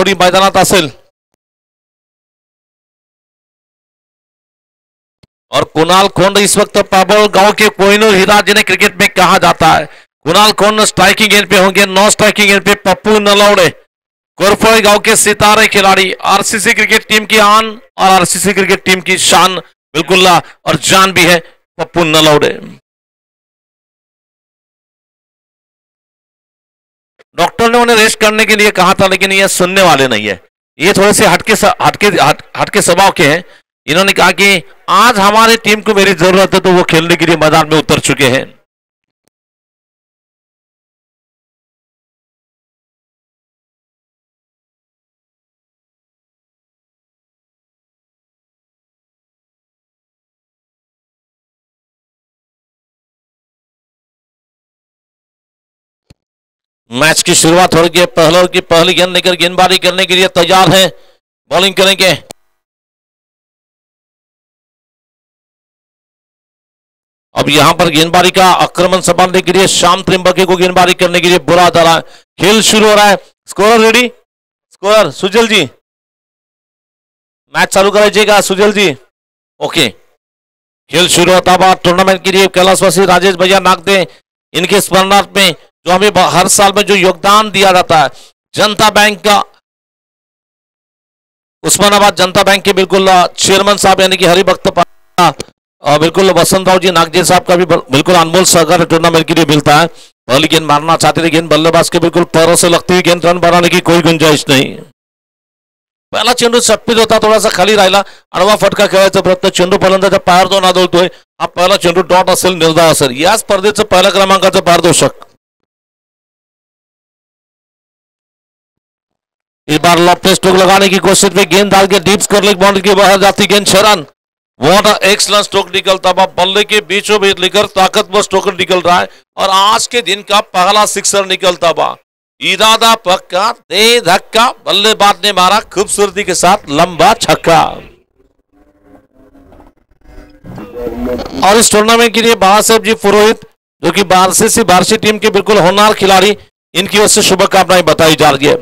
जोडी मैदानात असेल। और कुणाल खोंड इस वक्त पाबल गांव के कोहिनूर हीरा जिन्हें क्रिकेट में कहा जाता है। कुणाल खोंड स्ट्राइकिंग एंड पे होंगे, नॉन स्ट्राइकिंग एंड पे पप्पू नलौड़े, कोरफोई गांव के सितारे खिलाड़ी, आरसीसी क्रिकेट टीम की आन और आरसीसी क्रिकेट टीम की शान बिल्कुल और जान भी है पप्पू नलौड़े। डॉक्टर ने उन्हें रेस्ट करने के लिए कहा था, लेकिन ये सुनने वाले नहीं है। ये थोड़े से हटके स्वभाव के हैं। इन्होंने कहा कि आज हमारी टीम को मेरी जरूरत है, तो वो खेलने के लिए मैदान में उतर चुके हैं। मैच की शुरुआत हो रही है। पहले की पहली गेंद लेकर गेंदबाजी करने के लिए तैयार है, बॉलिंग करेंगे। अब यहां पर गेंदबाजी का आक्रमण संभालने के लिए श्याम त्रिंबके को गेंदबाजी करने के लिए बुला जा रहा है। खेल शुरू हो रहा है। स्कोरर रेडी, स्कोरर सुजल जी, मैच चालू कराइएगा सुजल जी। ओके, खेल शुरू होता बाद टूर्नामेंट के लिए कैलाशवासी राजेश भैया नागदे, इनके स्मरणार्थ में जो हमें हर साल में जो योगदान दिया जाता है, जनता बैंक का, उस्मानाबाद जनता बैंक के बिल्कुल चेयरमैन साहब यानी कि हरिभक्त और बिल्कुल वसंतराव जी नागजे साहब का भी बिल्कुल अनमोल सहकार टूर्नामेंट के लिए मिलता है। पहली गेंद मारना चाहते थे, गेंद बल्लेबाज के बिल्कुल पैरों से लगती हुई गेंद, रन बनाने की कोई गुंजाइश नहीं। पहिला चेंडू चप्पीत होता, थोडासा खाली राहिला, आडवा फटका खेळायचा प्रयत्न, चेंडू फलंदाजा पायावर जाऊन आदळतोय। हा पहिला चेंडू डॉट असेल, निर्धाव असेल। या स्पर्धेचं पहिल्या क्रमांकाचं पारदर्शक इस बार लॉफ्ट स्ट्रोक लगाने की कोशिश में गेंद डाल के डीप स्क्वायर लेग बाउंड्री के बाहर जाती गेंद 6 रन। वॉट एक्सलेंट स्ट्रोक निकलता हुआ, बल्ले के बीचों बीच लेकर ताकतवर स्ट्रोक निकल रहा है और आज के दिन का पहला सिक्सर निकलता हुआ। इरादा पक्का, दे धक्का, बल्लेबाज ने मारा खूबसूरती के साथ लंबा छक्का। और इस टूर्नामेंट के लिए बाबा साहेब जी पुरोहित, जो कि बारसी टीम के बिल्कुल होनहार खिलाड़ी, इनकी ओर से शुभकामनाएं बताई जा रही है।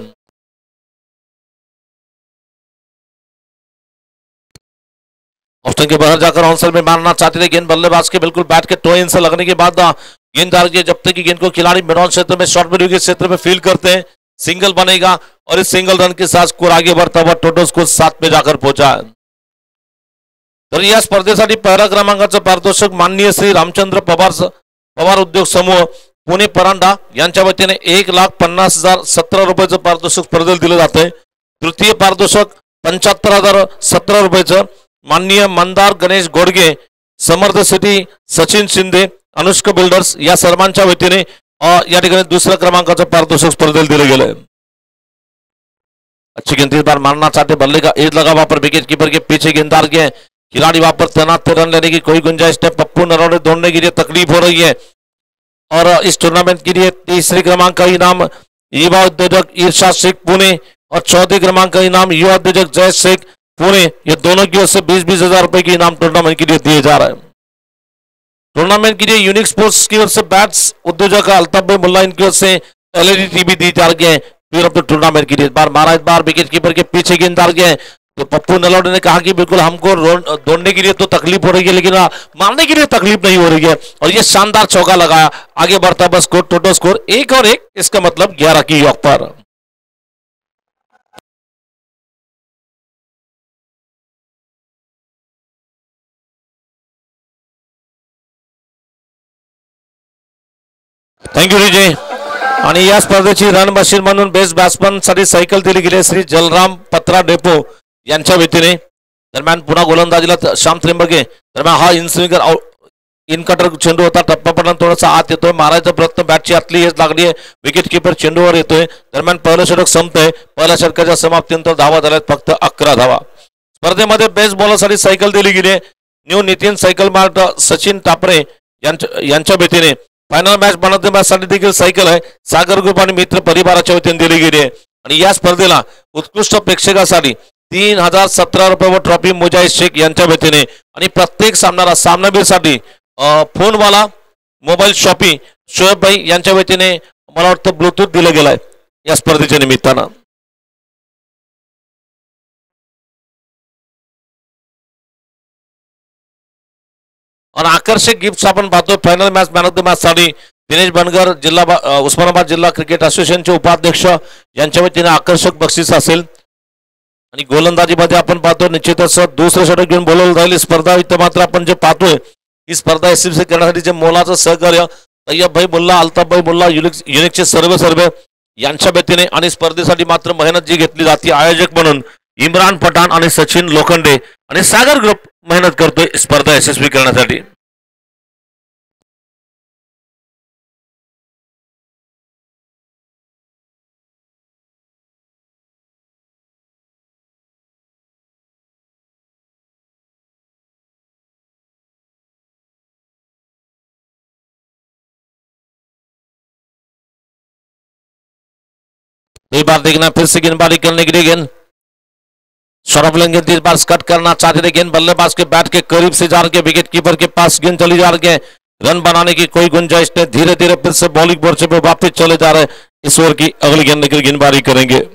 ऑस्टन के बाहर जाकर ऑनसेल में मारना चाहते थे, गेंद बल्लेबाज के बिल्कुल बैट के टो इन से लगने के बाद गेंद डाल के जब तक की गेंद को खिलाड़ी मैदान क्षेत्र में शॉर्ट मीडियम के क्षेत्र में फील्ड करते हैं, सिंगल बनेगा और इस सिंगल रन के साथ स्कोर आगे बढ़ता हुआ टोटल स्कोर 7 में जाकर पहुंचा। तर या स्पर्धेसाठी पहिल्या क्रमांकाचं पारितोषिक माननीय श्री रामचंद्र पवार उद्योग समूह पुणे परांडा यांच्या वतीने 1,50,017 रुपयाचं पारितोषिक स्पर्धेला दिलं जातंय। तृतीय पारितोषिक 75,017 रुपयाचं माननीय मंदार गणेश गोडगे, समर्थ सिटी सचिन शिंदे, अनुष्का बिल्डर्स या सर्वांच्या वतीने या ठिकाणी दुसऱ्या क्रमांकाचं पारितोषिक स्पर्धेला दिलं गेलं। अच्छी गेंद इस बार मारना चाहते, बल्ले का एज लगा वहां पर विकेट कीपर के पीछे गेंददार के खिलाड़ी वहां पर तैनात थे, रन लेने की कोई गुंजाइश नहीं। पप्पू नलौड़े दौड़ने के लिए तकलीफ हो रही है और इस टूर्नामेंट के लिए तीसरे क्रमांक का इनाम युवा उद्योजक इरशाद शेख पुणे और चौथे क्रमांक का इनाम युवा उद्योजक जय शेख पुणे, ये दोनों की ओर से 20-20 हजार रुपए के इनाम टूर्नामेंट के लिए दिए जा रहे हैं। टूर्नामेंट के लिए यूनिक स्पोर्ट्स की ओर से बैट्स उद्योजक अल्ताफ भाई मुल्ला, इनकी ओर से एलईडी टीवी दी जा रही है प्लेयर ऑफ द टूर्नामेंट के लिए। इस बार विकेट कीपर के पीछे गेंद डाल गए तो पप्पू नलौड़े ने कहा कि बिल्कुल हमको दौड़ने के लिए तो तकलीफ हो रही है, लेकिन मारने के लिए तकलीफ नहीं हो रही है। और ये शानदार चौका लगाया, आगे बढ़ता बस स्कोर, टोटल स्कोर 1 और 1, इसका मतलब 11 की योग पर। थँक्यू विजय। आणि या स्पर्धेची रन मशीन म्हणून बेस्ट बॅट्समन साठी सायकल दिली गेली श्री जलराम पत्रा डेपो यांच्या वतीने। दरम्यान पुन्हा गोलंदाजीला श्याम त्रिंबके, दरम्यान हा इनस्विंगर इनकटर चेंडू होता, टप्पापर्यंत थोडासा आत येतोय, मारायचा प्रयत्न बॅटची आतली हेच लागली आहे, विकेट कीपर चेंडूवर येतोय। दरम्यान पहिलं षटक संपतंय, पहिल्या षटकाच्या समाप्तीनंतर धावा झाल्यात फक्त 11 धावा। स्पर्धेमध्ये बेस्ट बॉलरसाठी सायकल दिली गेली, new Nitin cycle mart Sachin Tapre यांच्या वतीने। फायनल मॅच बनवते मॅच साठी देखील सायकल आहे, सागर ग्रुप आणि मित्र परिवाराच्या वतीने दिली गेली आहे। आणि या स्पर्धेला उत्कृष्ट प्रेक्षकासाठी 3,017 रुपये व ट्रॉफी मुजाहिद शेख यांच्या वतीने आणि प्रत्येक सामनावीरसाठी फोनवाला मोबाईल शॉपिंग शोएब भाई यांच्या वतीने मला वाटतं ब्लूटूथ दिलं गेलंय या स्पर्धेच्या निमित्तानं। और आकर्षक गिफ्ट्स आपण पाहतोय final match man of the match साठी दिनेश बनगर जिल्हा उस्मानाबाद जिल्हा क्रिकेट असोसिएशनचे उपाध्यक्ष यांच्या वतीने आकर्षक बक्षीस असेल। आणि गोलंदाजीमध्ये आपण पाहतो निश्चितच दुसरं षटक घेऊन बोलवलं जाईल स्पर्धा इथं मात्र आपण जे पाहतोय ही स्पर्धा एसएमसी करण्यासाठी जे मोलाचं सहकार्य तय्यब भाई मुल्ला अल्ताफ भाई मुल्ला युनिकचे सर्व यांच्या वतीने आणि स्पर्धेसाठी मात्र मेहनत जी घेतली जाते आयोजक म्हणून इम्रान पठाण आणि सचिन लोखंडे आणि सागर ग्रुप मेहनत करतोय स्पर्धा यशस्वी करण्यासाठी। एक बार देखना फिर से गेंदबाजी करने के लिए गेंद सौरभ लेंगे इस बार कट करना चाहते थे गेंद बल्लेबाज के बैट के करीब से जा रहे विकेट कीपर के पास गेंद चली जा रही है रन बनाने की कोई गुंजाइश नहीं धीरे धीरे फिर से बॉलिंग मोर्चे पे वापस चले जा रहे इस ओवर की अगली गेंद की गेंदबाजी करेंगे।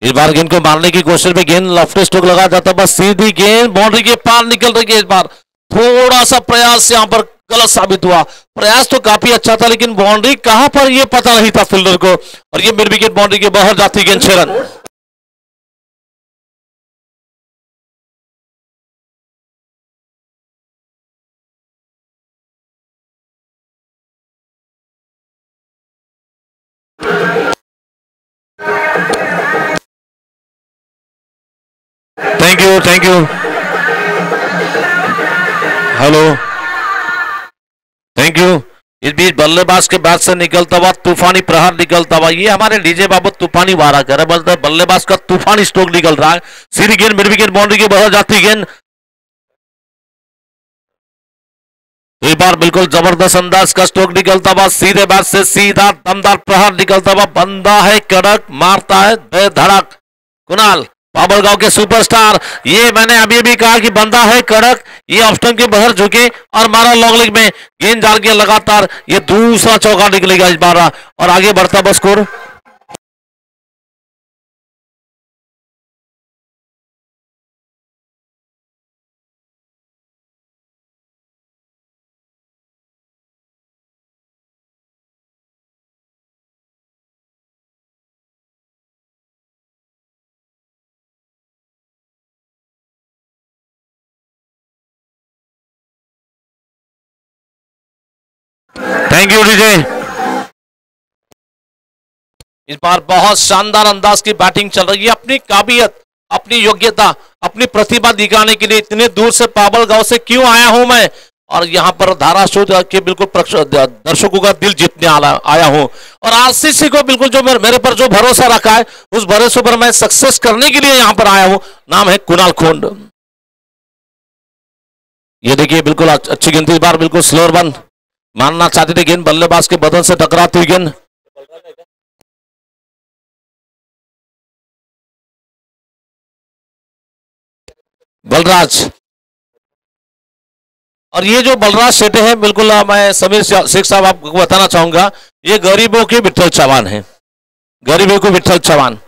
इस बार गेंद को मारने की कोशिश में गेंद लेफ्ट स्ट्रोक लगा जाता बस सीधी गेंद बाउंड्री के पार निकल रही है। इस बार थोड़ा सा प्रयास यहां पर गलत साबित हुआ प्रयास तो काफी अच्छा था लेकिन बाउंड्री कहां पर यह पता नहीं था फील्डर को और ये मिड विकेट बाउंड्री के बाहर जाती गेंद 6 run. Thank you hello thank you. इस बीच बल्लेबाज के बैट से निकलता हुआ तूफानी प्रहार निकलता हुआ ये हमारे डीजे बाबू तूफानी वारा कर रहे हैं बल्लेबाज का तूफानी स्ट्रोक निकल रहा है सीधी गेंद मिड विकेट बाउंड्री के बाहर जाती गेंद। एक बार बिल्कुल जबरदस्त अंदाज का स्ट्रोक निकलता हुआ सीधे बैट से सीधा दमदार प्रहार निकलता हुआ बंदा है कड़क मारता है बेधड़क कुणाल बाबरगांव के सुपरस्टार ये मैंने अभी भी कहा कि बंदा है कड़क ये ऑप्शन के बाहर झुके और मारा लॉन्ग लेग में गेंद डाल के लगातार ये दूसरा चौका निकलेगा इस बार और आगे बढ़ता बस स्कोर। Thank you DJ. इस बार बहुत शानदार अंदाज की बैटिंग चल रही है अपनी काबिलियत अपनी योग्यता अपनी प्रतिभा दिखाने के लिए इतने दूर से पाबलगांव से क्यों आया हूं मैं और यहां पर धाराशिव के बिल्कुल दर्शकों का दिल जीतने आया हूं और आरसीसी को बिल्कुल जो मेरे पर जो भरोसा रखा है उस भरोसे पर मैं सक्सेस करने के लिए यहां पर आया हूं। नाम है कुणाल खोंड। ये देखिए बिल्कुल अच्छी गेंद इस बार बिल्कुल स्लोअर बन मानना चाहते थे गेंद बल्लेबाज के बदन से टकराती हुई गेंद बलराज और ये जो बलराज सेठे हैं बिल्कुल मैं समीर शेख साहब आपको बताना चाहूंगा ये गरीबों के विठल चौहान है गरीबों को विठल चौहान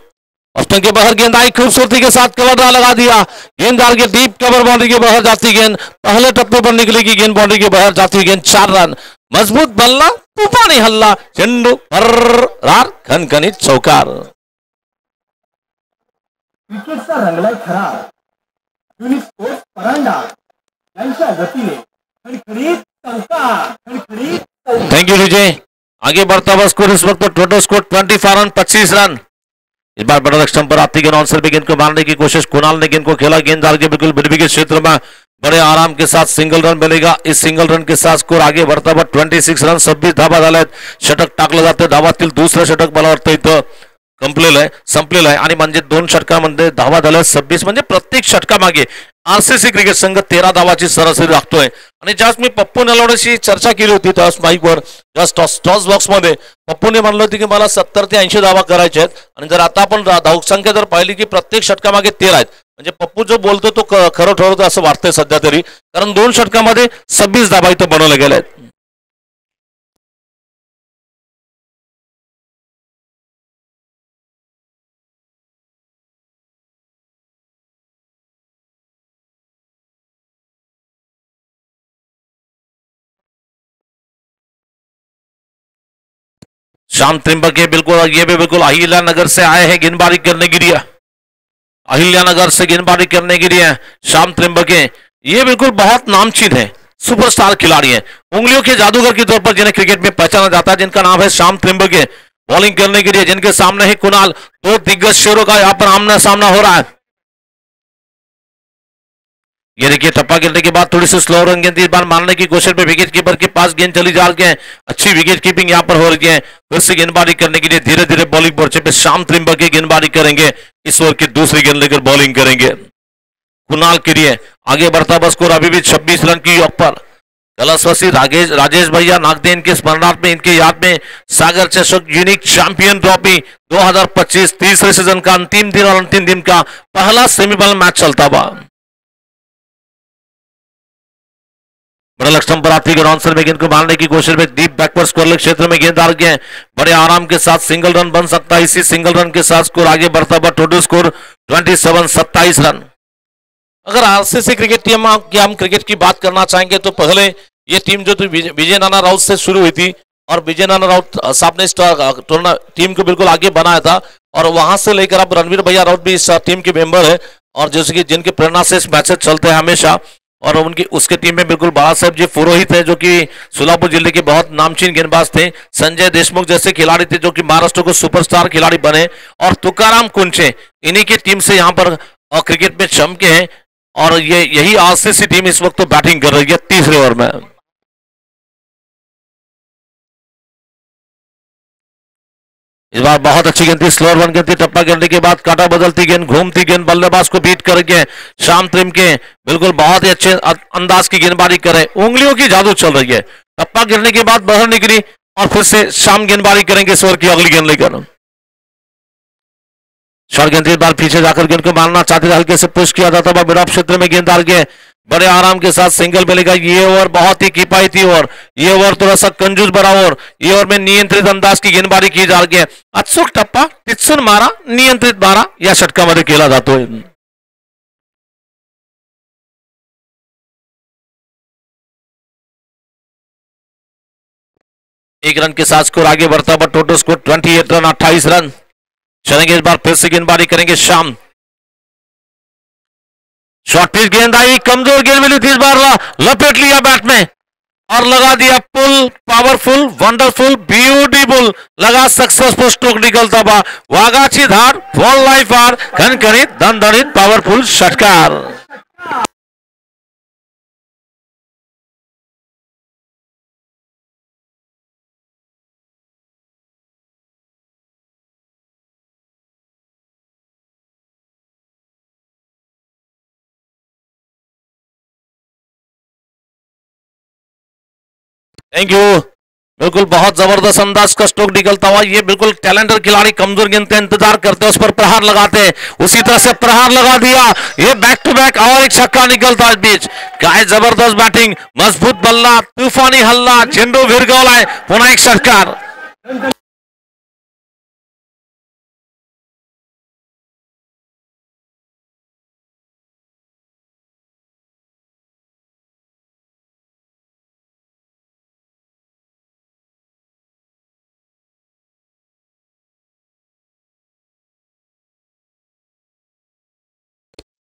ऑप्शन के बाहर गेंद आई खूबसूरती के साथ कवर लगा दिया गेंद डाल के डीप कवर बाउंड्री के बाहर जाती गेंद पहले टप्पे पर निकलेगी गेंद बाउंड्री के बाहर जाती गेंद 4 रन मजबूत बल्ला तूफानी हल्ला चेंडू रार खनखनीत चौकार। क्रिकेटचा रंगलाय खरा युनिक स्पोर्ट्स परांडा यांच्या गतीने खणखणीत चौकार। थैंक यू विजय। आगे बढ़ता हुआ स्कोर इस वक्त टोटल स्कोर 25 रन 25 रन। इस बार बड़ा स्टंप पर आती गेंद ऑन गेंद को मारने की कोशिश कुणाल ने गेंद को खेला गेंद डाल के बिल्कुल मिड विकेट क्षेत्र में बड़े आराम के साथ सिंगल रन मिलेगा। इस सिंगल रन के साथ स्कोर आगे बढ़ता हुआ 26 रन 26 धाबा झाल्यात षटक टाकलं जातं धावातील दुसरं षटक मला वाटतं इथं संपलेलं आहे आणि म्हणजे 2 षटकांमध्ये धावा झाल्या 26 म्हणजे प्रत्येक षटकामागे आरसीसी क्रिकेट संघ 13 धावाची सरासरी राखतोय। आणि ज्यास मी पप्पू नलवडेशी चर्चा केली होती त्यास माईकवर टॉस बॉक्स मध्ये पप्पूने म्हणलं होतं की मला 70 ते 80 धावा करायच्या आहेत आणि जर आता आपण धावसंख्या जर पाहिली की प्रत्येक षटकामागे 13 आहेत म्हणजे पप्पू जो बोलतो तो खरं ठरवतो असं वाटतंय सध्या तरी कारण 2 षटकामध्ये 26 धावा इथं बनवल्या गेल्या आहेत। श्याम त्रिंबके बिल्कुल, ये भी बिल्कुल अहिल्यानगर से आए हैं गेंदबाजी करने के लिए, अहिल्यानगर से गेंदबाजी करने के लिए श्याम त्रिंबके। ये बिल्कुल बहुत नामचीन है, सुपरस्टार खिलाड़ी है, उंगलियों के जादूगर के तौर पर जिन्हें क्रिकेट में पहचाना जाता है, जिनका नाम है श्याम त्रिंबके। बॉलिंग करने के लिए जिनके सामने ही कुणाल, दो दिग्गज शेरों का यहां पर आमना सामना हो रहा है। ये देखिए टप्पा गिरने के बाद थोड़ी सी स्लो रन गेंद, इस बार मारने की कोशिश में विकेट कीपर के पास गेंद चली जा रही है, अच्छी विकेट कीपिंग यहां पर हो रही है। फिर से गेंदबाजी करने के लिए धीरे धीरे बॉलिंग मोर्चे पे श्याम त्रिंबके गेंदबाजी करेंगे, इस ओवर की दूसरी गेंद लेकर बॉलिंग करेंगे। कुणाल के लिए आगे बढ़ता बस स्कोर अभी भी 26 रन की योग पर। कलशवासी राजेश भैया नागदेन के स्मरणार्थ में, इनके याद में सागर चषक यूनिक चैंपियन ट्रॉफी 2025 तीसरे सीजन का अंतिम दिन और अंतिम दिन का पहला सेमीफाइनल मैच चलता हुआ। बड़े लक्ष्म पर आती है आंसर में गेंद को मारने की कोशिश में डीप बैकवर्ड स्कोर क्षेत्र में गेंद आ गए, बड़े आराम के साथ सिंगल रन बन सकता है। इसी सिंगल रन के साथ स्कोर आगे बढ़ता हुआ, टोटल स्कोर 27 रन। अगर आरसीसी क्रिकेट टीम की हम क्रिकेट की बात करना चाहेंगे तो पहले ये टीम जो थी विजय नाना राउत से शुरू हुई थी और विजय नाना राउत साहब ने इस टीम को बिल्कुल आगे बनाया था और वहां से लेकर अब रणवीर भैया राउत भी इस टीम के मेंबर है और जैसे कि जिनके प्रेरणा से इस मैचेस चलते हैं हमेशा। और उनकी उसके टीम में बिल्कुल बाला साहब जी पुरोहित है जो कि सोलापुर जिले के बहुत नामचीन गेंदबाज थे, संजय देशमुख जैसे खिलाड़ी थे जो कि महाराष्ट्र को सुपरस्टार खिलाड़ी बने, और तुकाराम कुंचे इन्हीं की टीम से यहाँ पर क्रिकेट में चमके हैं। और ये यही आरसीसी टीम इस वक्त तो बैटिंग कर रही है तीसरे ओवर में। इस बार बहुत अच्छी गेंद थी, स्लोअर वन गेंद थी, टप्पा गिरने के बाद काटा बदलती गेंद, घूमती गेंद, बल्लेबाज को बीट करके श्याम त्रिंबके बिल्कुल बहुत ही अच्छे अंदाज की गेंदबाजी करे, उंगलियों की जादू चल रही है। टप्पा गिरने के बाद बाहर निकली और फिर से श्याम गेंदबाजी करेंगे इस ओवर की अगली गेंद लेकर। शॉर्ट गेंद बार पीछे जाकर गेंद को मारना चाहते थे, हल्के से पुश किया जाता था, मिड ऑफ क्षेत्र में गेंद आ गए, बड़े आराम के साथ सिंगल मिलेगा। ये ओवर बहुत ही किफायती ओवर, ये ओवर थोड़ा सा कंजूस भरा ओवर, ये ओवर में नियंत्रित अंदाज की गेंदबाजी की जा रही है। अचूक टप्पा तिथसून मारा, नियंत्रित मारा या षटकामध्ये केला जातोय। एक रन के साथ स्कोर आगे बढ़ता हुआ, टोटल स्कोर 28 रन 28 रन। चलेंगे इस बार फिर से गेंदबाजी करेंगे श्याम। शॉर्ट पिच गेंद आई, कमजोर गेंद मिली थी, इस बार लपेट लिया बैट में और लगा दिया पुल, पावरफुल, वंडरफुल, ब्यूटीफुल, लगा सक्सेसफुल स्ट्रोक निकलता हुआ, वाघाची धार, बॉल लाइफ आर, खनखनित दणदणीत पावरफुल षटकार। Thank you. बिल्कुल बहुत जबरदस्त अंदाज का स्ट्रोक निकलता हुआ, ये बिल्कुल टैलेंटेड खिलाड़ी कमजोर गेंद का इंतजार करते हैं, उस पर प्रहार लगाते हैं, उसी तरह से प्रहार लगा दिया, ये बैक टू बैक और एक छक्का निकलता है। इस बीच काय जबरदस्त बैटिंग, मजबूत बल्ला, तूफानी हल्ला, चेंडू भिरगवलाय, पुन्हा एक षटकार।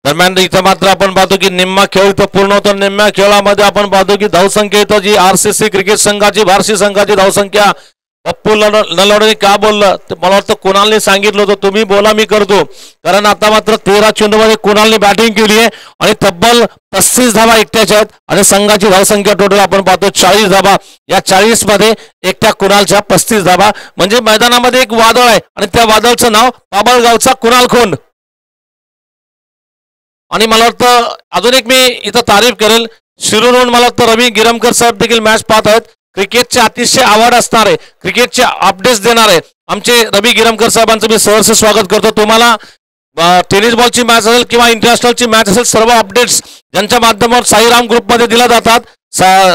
दरम्यान इथं मात्र आपण पाहतो की निम्मा खेळ इथं पूर्ण होतो, निम्म्या खेळामध्ये आपण पाहतो की धावसंख्या इथं जी आरसीसी क्रिकेट संघाची भारतीय संघाची धावसंख्या पप्पू नलवडेने का बोललं ते मला वाटतं कुणालने सांगितलं होतं, तुम्ही बोला मी करतो, कारण आता मात्र 13 चेंडूमध्ये कुणालने बॅटिंग केली आहे आणि तब्बल 35 धावा एकट्याच्या आहेत आणि संघाची धावसंख्या टोटल आपण पाहतो 40 धावा, या 40 मध्ये एकट्या कुणालच्या 35 धावा, म्हणजे मैदानामध्ये एक वादळ आहे आणि त्या वादळचं नाव बाबळगावचा कुणाल खोंड। आणि मला वाटतं अजून एक मी इथं तारीफ करेल, शिरूरहून मला वाटतं रवी गिरमकर साहेब देखील मॅच पाहत आहेत, क्रिकेटचे अतिशय आवड असणारे, क्रिकेटचे अपडेट्स देणारे आमचे रवी गिरमकर साहेबांचं मी सहर्ष स्वागत करतो। तुम्हाला टेनिस बॉलची मॅच असेल किंवा इंटरनॅशनलची मॅच असेल, सर्व अपडेट्स ज्यांच्या माध्यमावर साईराम ग्रुपमध्ये दिल्या जातात,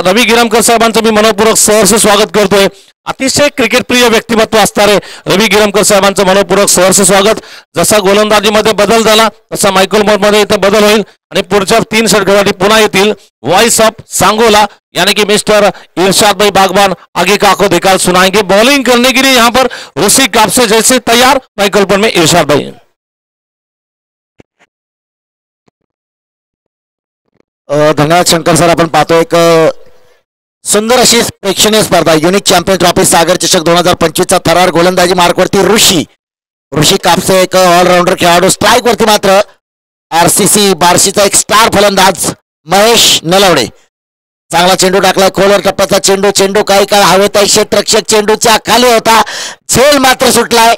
रवी गिरमकर साहेबांचं मी मनपूर्वक सहर्ष स्वागत करतोय। अतिशय क्रिकेटप्रिय व्यक्तिमत्व असणारे रवी गिरमकर साहेबांचं मनपूर्वक सहर्ष स्वागत. जसा गोलंदाजीमध्ये बदल झाला तसा मायकल मोरमध्ये इथं बदल होईल आणि पुढच्या 3 षटकांसाठी पुन्हा येतील वॉइस ऑफ सांगोला यानी कि मिस्टर इरशाद भाई बागबान आगे का आंखों देखा सुनाएंगे. बॉलिंग करने के लिए यहाँ पर ऋषि कापसे जैसे तैयार माइकल पर में इरशाद भाई. धन्यवाद शंकर सर. आपण पाहतो एक सुंदर अशी प्रेक्षणीय स्पर्धा युनिक चॅम्पियन ट्रॉफी सागर चषक 2025चा थरार गोलंदाजी मार्कवरती ऋषी कापसे एक ऑलराऊंडर खेळाडू. स्ट्राईक वरती मात्र आरसीसी बार्शीचा एक स्टार फलंदाज महेश नलवडे. चांगला चेंडू टाकला खोलवर टप्प्याचा चेंडू काही काळ हवेत क्षेत्ररक्षक चेंडूच्या खाली होता. झेल मात्र सुटलाय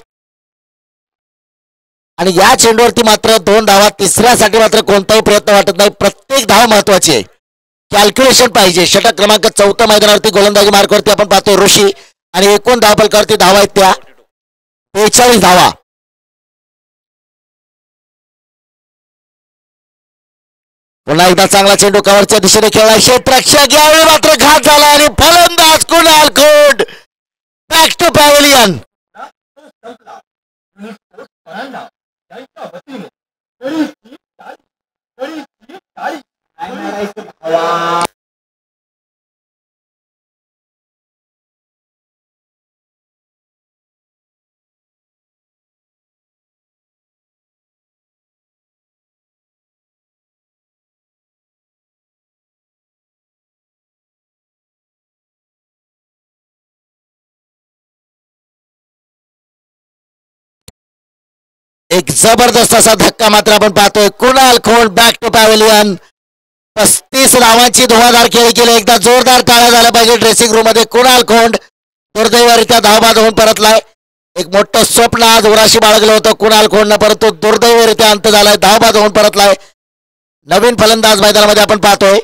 आणि या चेंडूवरती मात्र 2 धावा. तिसऱ्यासाठी मात्र कोणताही प्रयत्न वाटत नाही. प्रत्येक धाव महत्वाची आहे. कॅल्क्युलेशन पाहिजे. षटक क्रमांक 4 मैदानावरती गोलंदाजी मार्कवरती आपण पाहतो ऋषी आणि एकूण धावफलकावरती धावा आहेत त्या 42 धावा. पुन्हा एकदा चांगला चेंडू कव्हरच्या दिशेने खेळला. क्षेत्ररक्षक यावेळी मात्र घात झाला आणि फलंदाज Kunal Khond back to pavilion. एक जबरदस्त असा धक्का मात्र आपण पाहतोय. Kunal Khond back to pavilion. 35 धावांची धुवाधार खेळी केली. एकदा जोरदार टाळ्या झाल्या पाहिजे ड्रेसिंग रूम मध्ये. कुणाल खोंड दुर्दैवारीत्या धावबाद होऊन परतलाय. एक मोठं स्वप्न आज उराशी बाळगलं होतं कुणाल खोंडनं, परंतु दुर्दैवारीत्या अंत झालाय. धावबाद होऊन परतलाय. नवीन फलंदाज मैदानामध्ये आपण पाहतोय.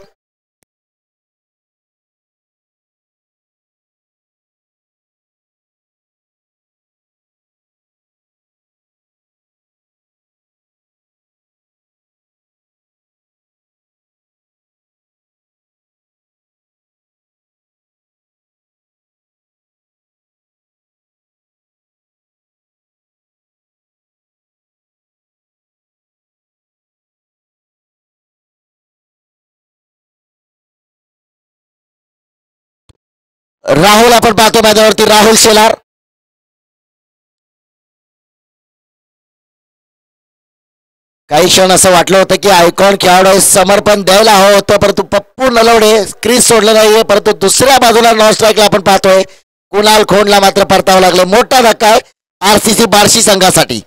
राहुल आपण पाहतो मैदानावरती. राहुल शेलार काही क्षण असं वाटलं होतं की आयकॉन खेळाडू समर्पण द्यायला हवं होतं, परंतु पप्पू नलवडे क्रीज सोडलं नाहीये. परंतु दुसऱ्या बाजूला नॉन स्ट्राईकला आपण पाहतोय कुणाल खोंडला मात्र परतावं लागलं. मोठा धक्का आहे आरसीसी बार्शी संघासाठी.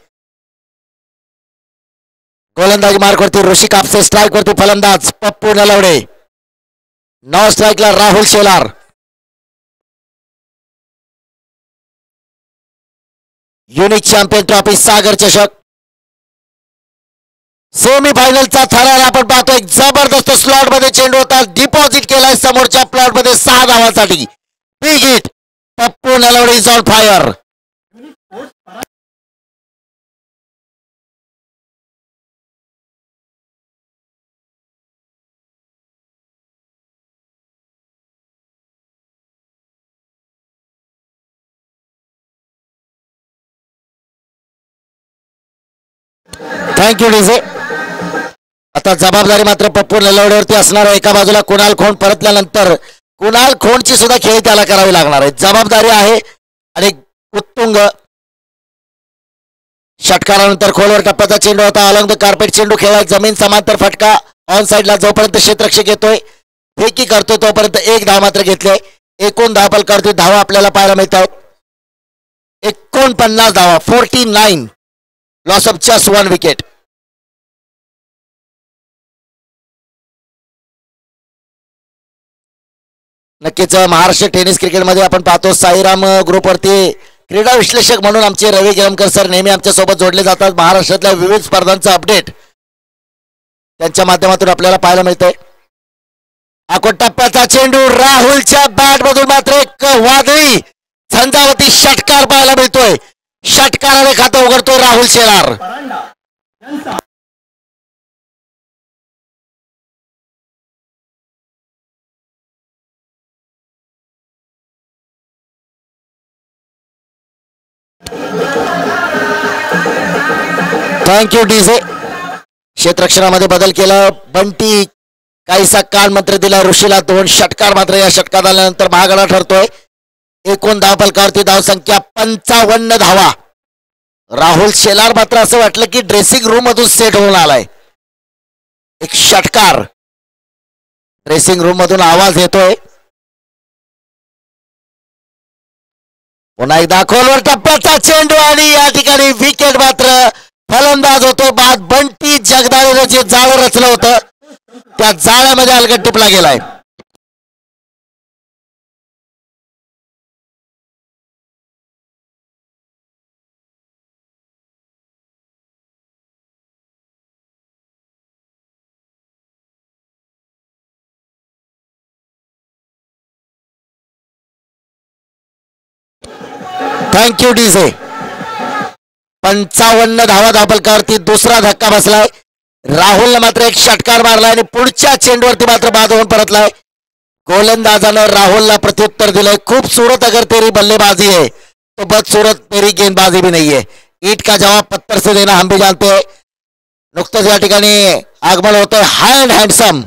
गोलंदाजी मार्कवरती ऋषी कापसे. स्ट्राईक वरती फलंदाज पप्पू नलवडे. नॉन स्ट्राईकला Rahul Shelar. Unique champion trophy Sagar चषक सेमीफायनलचा थरार आपण पाहतो. एक जबरदस्त स्लॉट मध्ये चेंडू होता. डिपॉझिट केलाय समोरच्या प्लॉट मध्ये 6 धावांसाठी. Big hit. Pappu Nalawade is on fire. Thank you DJ. आता जबाबदारी मात्र पप्पू नलवडेवरती असणार आहे. एका बाजूला कुणाल खोंड परतल्यानंतर कुणाल खोंडची सुद्धा खेळी त्याला करावी लागणार आहे. जबाबदारी आहे आणि उत्तुंग षटकारानंतर खोलवर टप्प्याचा चेंडू होता. अलॉंग द कार्पेट चेंडू खेळाय. जमीन समांतर फटका ऑन साइडला. जोपर्यंत क्षेत्ररक्षक येतोय फेकी करतोय तोपर्यंत 1 धाव मात्र घेतले. एकूण धावफल करतोय धावा आपल्याला पाहायला मिळत आहेत 49 धावा. 49. Loss of just 1 wicket. नक्कीच महाराष्ट्र टेनिस क्रिकेटमध्ये आपण पाहतो साईराम ग्रुपवरती क्रीडा विश्लेषक म्हणून आमचे रवी गिरमकर सर नेहमी आमच्या सोबत जोडले जातात. महाराष्ट्रातल्या विविध स्पर्धांचं अपडेट त्यांच्या माध्यमातून आपल्याला पाहायला मिळतंय. आकोट टप्प्याचा चेंडू राहुलच्या बॅट मधून मात्र एक वादळी झंझावती षटकार पाहायला मिळतोय. षटकाराने खातं उघडतोय राहुल शेलार. Thank you DJ. क्षेत्ररक्षणामध्ये बदल केला बंटी, काहीसा कान मंत्र दिला ऋषीला. 2 षटकार मात्र या षटकात आल्यानंतर महागडा ठरतोय. एकूण धावफलकावरती धावसंख्या 55 धावा. राहुल शेलार मात्र असं वाटलं की ड्रेसिंग रूम मधून सेट होऊन आलाय. एक षटकार ड्रेसिंग रूम मधून आवाज येतोय. पुन्हा एकदा खोलवर टप्प्याचा चेंडू आणि या ठिकाणी विकेट मात्र फलंदाज होतोय बाद. बंटी जगदाळेनं जे जाळं रचलं होतं त्या जाळ्यामध्ये अलगट टिपला गेलाय. Thank you DJ. 55 धावा धावफलकावरती दुसरा धक्का बसलाय. राहुलने मात्र एक षटकार मारलाय आणि पुढच्या चेंडूवरती मात्र बाद होऊन परतलाय. गोलंदाजानं राहुलला प्रत्युत्तर दिलंय. खूबसूरत अगर तेरी बल्लेबाजी है तो बदसूरत तेरी गेंदबाजी भी नहीं है. ईट का जवाब पत्थर से देना हम भी जानते हैं. नुकतंच या ठिकाणी आगमन होतंय हाय अँड हँडसम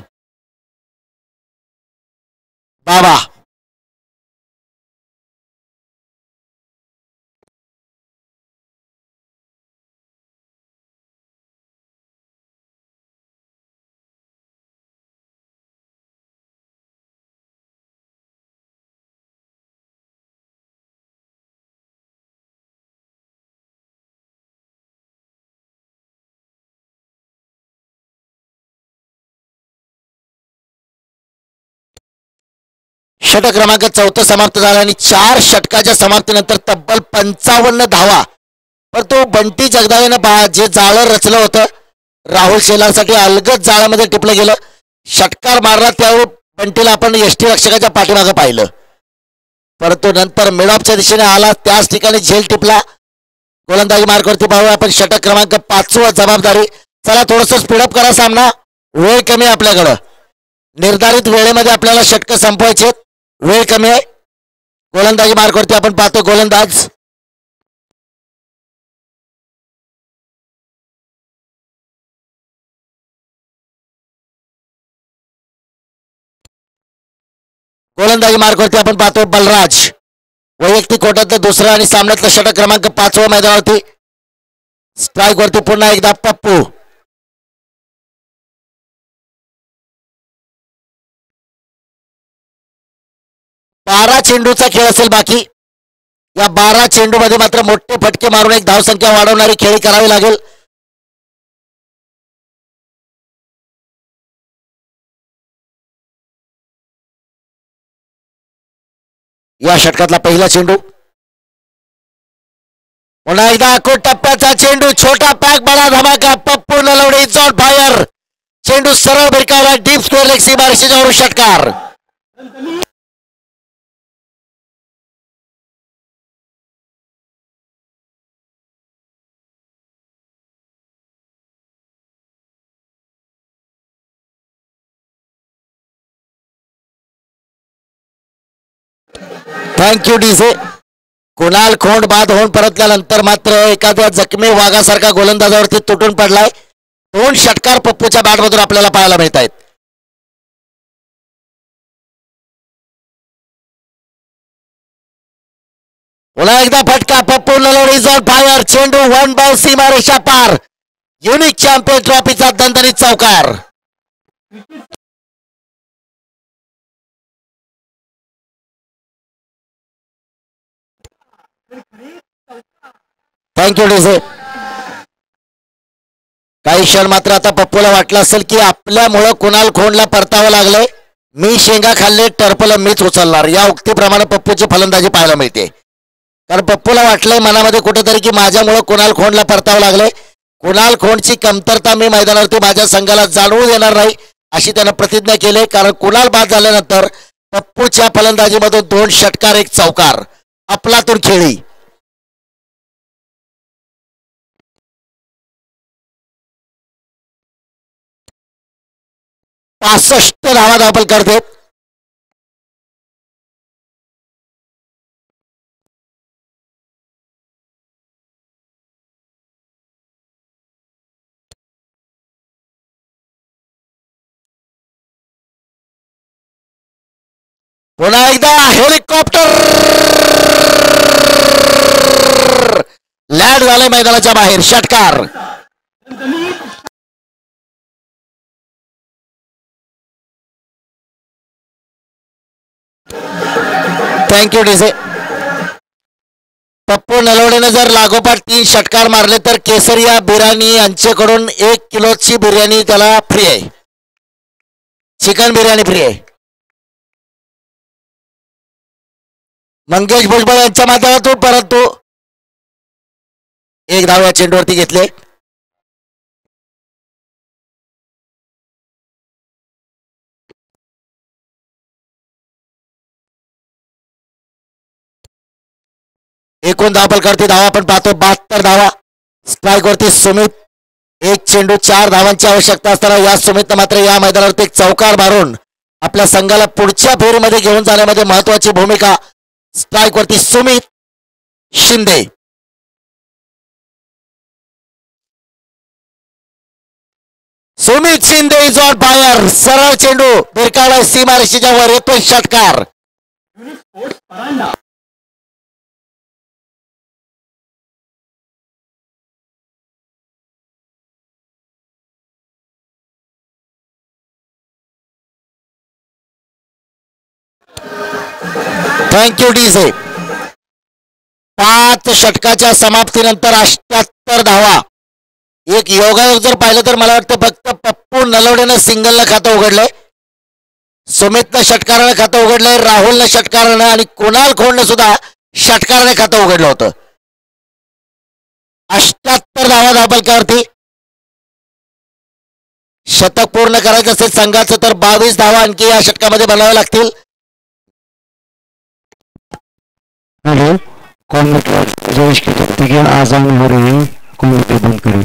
बाबा. षटक क्रमांक 4 समाप्त झाला आणि 4 षटकाच्या समाप्तीनंतर तब्बल 55 धावा. पण तो बंटी जगदाळेनं जे जाळं रचलं होतं राहुल शेलारसाठी अलगद जाळ्यामध्ये टिपलं गेलं. षटकार मारला त्यावेळी बंटीला आपण यष्टी रक्षकाच्या पाठीमागं पाहिलं, परंतु नंतर मिडऑफच्या दिशेने आला त्याच ठिकाणी झेल टिपला. गोलंदाजी मार्गावरती पाहूया आपण षटक क्रमांक 5 जबाबदारी. चला थोडंसं स्पीडअप करा सामना, वेळ कमी आहे आपल्याकडं. निर्धारित वेळेमध्ये आपल्याला षटकं संपवायचे, वेळ कमी आहे. गोलंदाजी मार्गावरती आपण पाहतो गोलंदाज गोलंदाजी मार्गावरती आपण पाहतो बलराज. वैयक्तिक कोट्यातलं दुसरं आणि सामन्यातलं षटक क्रमांक 5 मैदानावरती. स्ट्राईक वरती पुन्हा एकदा पप्पू. बारा चेंडूचा खेळ असेल बाकी. या 12 चेंडू मध्ये मात्र मोठे फटके मारून एक धावसंख्या वाढवणारी खेळी करावी लागेल. या षटकातला पहिला चेंडू. पुन्हा एकदा आखूड टप्प्याचा चेंडू, छोटा पॅक बडा धमाका. Pappu Nalawade is on fire. चेंडू सरळ भिरकावला डीप स्क्वेअर लेग सीमारेषेच्यावरून षटकार. Thank you DJ. कुणाल खोंड बाद होऊन परतल्यानंतर मात्र एखाद्या जखमी वाघासारखा गोलंदाजावरती तुटून पडलाय. 2 षटकार पप्पूच्या बॅटमधून आपल्याला पाहायला मिळत आहेत. पुन्हा एकदा फटका. Pappu Nalawade is on fire. चेंडू 1 बाय सीमारेषा पार. युनिक चॅम्पियन ट्रॉफीचा दणदणीत चौकार. Thank you DJ. काही क्षण मात्र आता पप्पूला वाटलं असेल की आपल्यामुळं कुणाल खोंडला परतावं लागलंय. मी शेंगा खाल्ले टर्पल मीच उचलणार, या उक्तीप्रमाणे पप्पूची फलंदाजी पाहायला मिळते. कारण पप्पूला वाटलंय मनामध्ये कुठेतरी की माझ्यामुळं कुणाल खोंडला परतावं लागलंय. कुणाल खोंडची कमतरता मी मैदानावरती माझ्या संघाला जाणवू देणार नाही अशी त्यानं प्रतिज्ञा केली. कारण कुणाल बाद झाल्यानंतर पप्पूच्या फलंदाजीमधून 2 षटकार 1 चौकार. अफलातून खेळी. 65 धावा दाखल करते. पुन्हा एकदा हेलिकॉप्टर लँड झालंय मैदानाच्या बाहेर. षटकार. Thank you DJ. पप्पू नलवडेने जर लागोपाठ 3 षटकार मारले तर केसरिया बिर्याणी यांच्याकडून 1 किलोची बिर्याणी त्याला फ्री आहे. चिकन बिर्याणी फ्री आहे. मंगेश भुजबळ यांच्या माध्यमातून परंतु 1 धाव या चेंडूवरती घेतले. एकूण धावफलकावरती धावा आपण पाहतो 72 धावा. स्ट्राईक वरती सुमित. 1 चेंडू 4 धावांची आवश्यकता असताना या सुमितनं मात्र या मैदानावरती एक चौकार मारून आपल्या संघाला पुढच्या फेरीमध्ये घेऊन जाण्यामध्ये महत्वाची भूमिका. स्ट्राईक वरती Sumit Shinde. Sumit Shinde is on fire. सरळ चेंडू भिरकावला सीमारेषेच्या वर. येतोय षटकार. स्पोर्ट्स परांडा. Thank you DJ. 5 षटकाच्या समाप्तीनंतर 78 धावा. एक योगायोग जर पाहिलं तर मला वाटतं फक्त पप्पू नलवडेनं सिंगलनं खातं उघडलंय. सुमितनं षटकारानं खातं उघडलंय. राहुलनं षटकारानं आणि कुणाल खोंडनं सुद्धा षटकाराने खातं उघडलं होतं. 78 धावा धावफलकावरती. शतक पूर्ण करायचं असेल संघाचं तर 22 धावा आणखी या षटकामध्ये बनाव्या लागतील. हेलो कॉमेंटेटर जयेश की तकनीकें आसान हो रही हैं. कॉमेंटेटर बंद करें.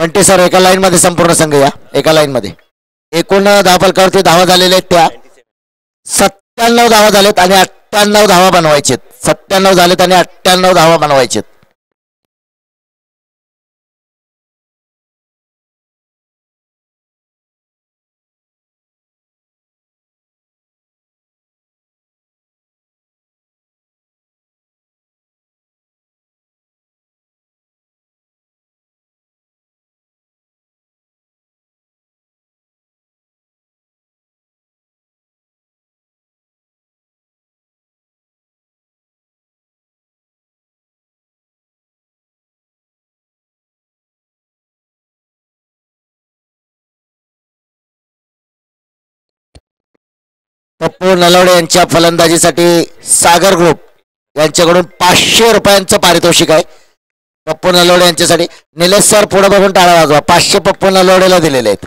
घंटे सर एका लाईन मध्ये संपूर्ण संघ या एका लाईन मध्ये. एकूण धावफलकावरती धावा झालेल्या आहेत त्या 97 धावा झालेत आणि 98 धावा बनवायचेत. 97 झालेत आणि 98 धावा बनवायचेत. पप्पू नलवडे यांच्या फलंदाजीसाठी सागर ग्रुप यांच्याकडून 500 रुपयांचं पारितोषिक आहे. पप्पू नलवडे यांच्यासाठी. निलेश सर पुढे बघून टाळा वाजवा. 500 पप्पू नलवडेला दिलेले आहेत.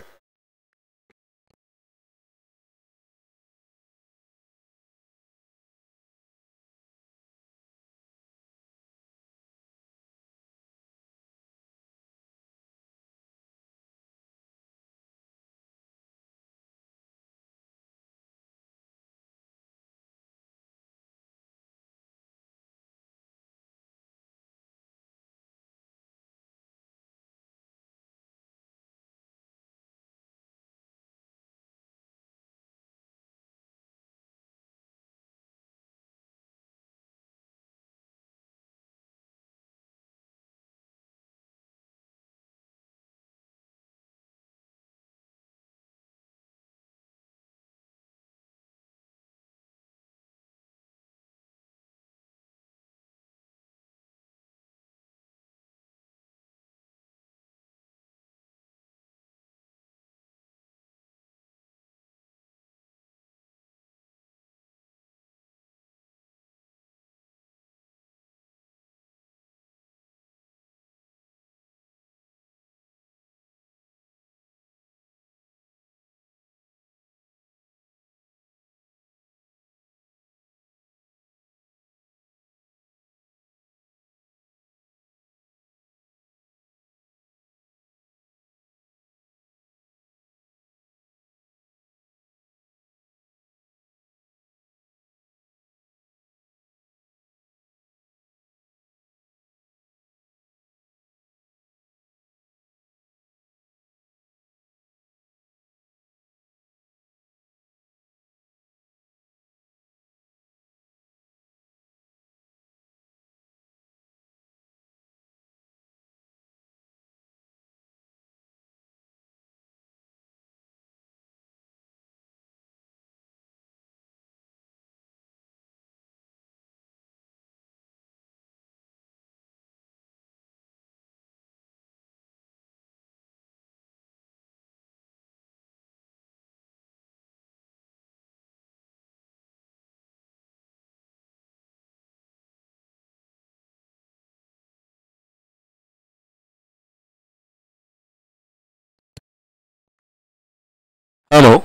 हॅलो.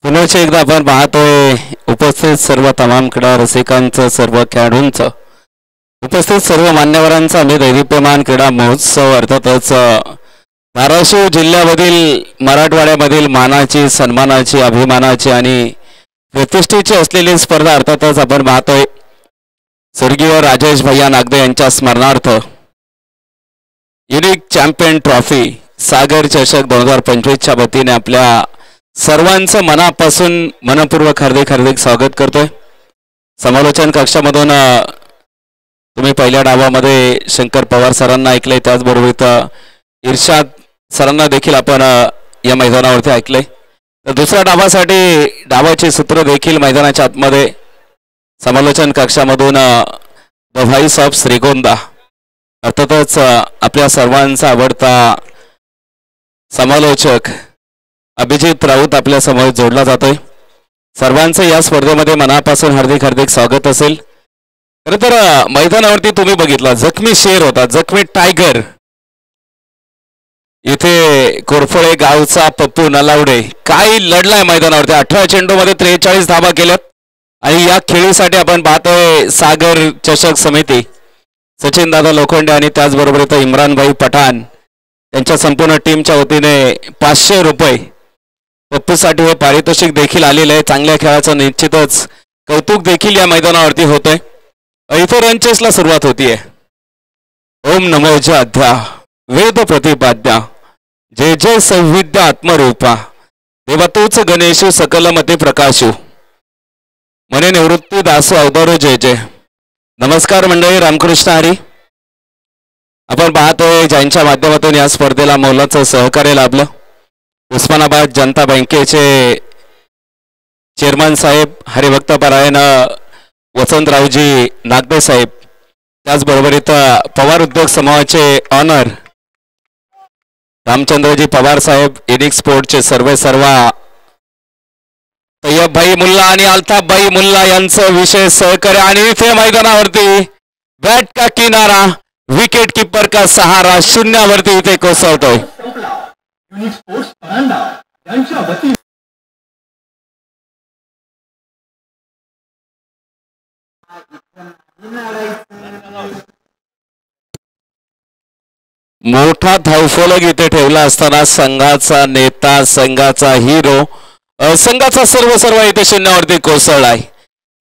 पुन्हा एकदा आपण पाहतोय उपस्थित सर्व तमाम क्रीडा रसिकांचं, सर्व खेळाडूंचं, उपस्थित सर्व मान्यवरांचा मी दैदिप्यमान क्रीडा महोत्सव अर्थातच धाराशिव जिल्ह्यामधील मराठवाड्यामधील मानाची, सन्मानाची, अभिमानाची आणि प्रतिष्ठेची असलेली स्पर्धा अर्थातच आपण पाहतोय स्वर्गीय राजेश भैया नागदे यांच्या स्मरणार्थ युनिक चॅम्पियन ट्रॉफी सागर चषक 2025च्या वतीने आपल्या सर्वांचं मनापासून मनपूर्वक हार्दिक स्वागत करतोय. समालोचन कक्षामधून तुम्ही पहिल्या डावामध्ये शंकर पवार सरांना ऐकले, त्याचबरोबर इथं इर्शाद सरांना देखील आपण या मैदानावरती ऐकले. तर दुसऱ्या डावासाठी डावाचे सूत्र देखील मैदानाच्या आतमध्ये समालोचन कक्षामधून द व्हॉइस ऑफ श्रीगोंदा अर्थातच आपल्या सर्वांचा आवडता समालोचक अभिजित राऊत आपल्या समोर जोडला जातोय. सर्वांचं या स्पर्धेमध्ये मनापासून हार्दिक स्वागत असेल. खरं तर मैदानावरती तुम्ही बघितला जखमी शेर होता, जखमी टायगर. इथे कोरफळे गावचा पप्पू नलावडे काय लढलाय मैदानावरती. 18 चेंडूमध्ये 43 धावा केल्यात आणि या खेळीसाठी आपण पाहतोय सागर चषक समिती सचिन दादा लोखंडे आणि त्याचबरोबर इथं इम्रानभाई पठाण त्यांच्या संपूर्ण टीमच्या वतीने 500 रुपये पप्पूसाठी हे पारितोषिक देखील आलेलं आहे. चांगल्या खेळाचं निश्चितच कौतुक देखील या मैदानावरती होतंय. इथे रनचेसला सुरुवात होतीये. ओम नमो अध्या वेद प्रतिपाद्या जय जय संविद्या आत्मरूपा देवा तूच गणेशू सकलमते प्रकाशू मने निवृत्ती दासो अवतारो जय जय. नमस्कार मंडळी, रामकृष्ण हरी. आपण पाहतोय ज्यांच्या माध्यमातून या स्पर्धेला मोलाचं सहकार्य लाभलं. उस्मानाबाद जनता बँकेचे चेअरमन साहेब हरिभक्त परायण वसंतरावजी नागदे साहेब, त्याचबरोबर इथं पवार उद्योग समूहाचे ऑनर रामचंद्रजी पवार साहेब, इनिक्स स्पोर्टचे सर्व तय्यबभाई मुल्ला आणि अल्ताफभाई मुल्ला यांचं विशेष सहकार्य. आणि इथे मैदानावरती बॅट का किनारा, विकेट कीपर का सहारा शून्यावरती इथे कोसळतोय. युनिक स्पोर्ट्स परांडा यांच्या वतीने मोठा धावफलक इथे ठेवला असताना संघाचा नेता, संघाचा हिरो, संघाचा सर्व इथे शून्यावरती कोसळलाय.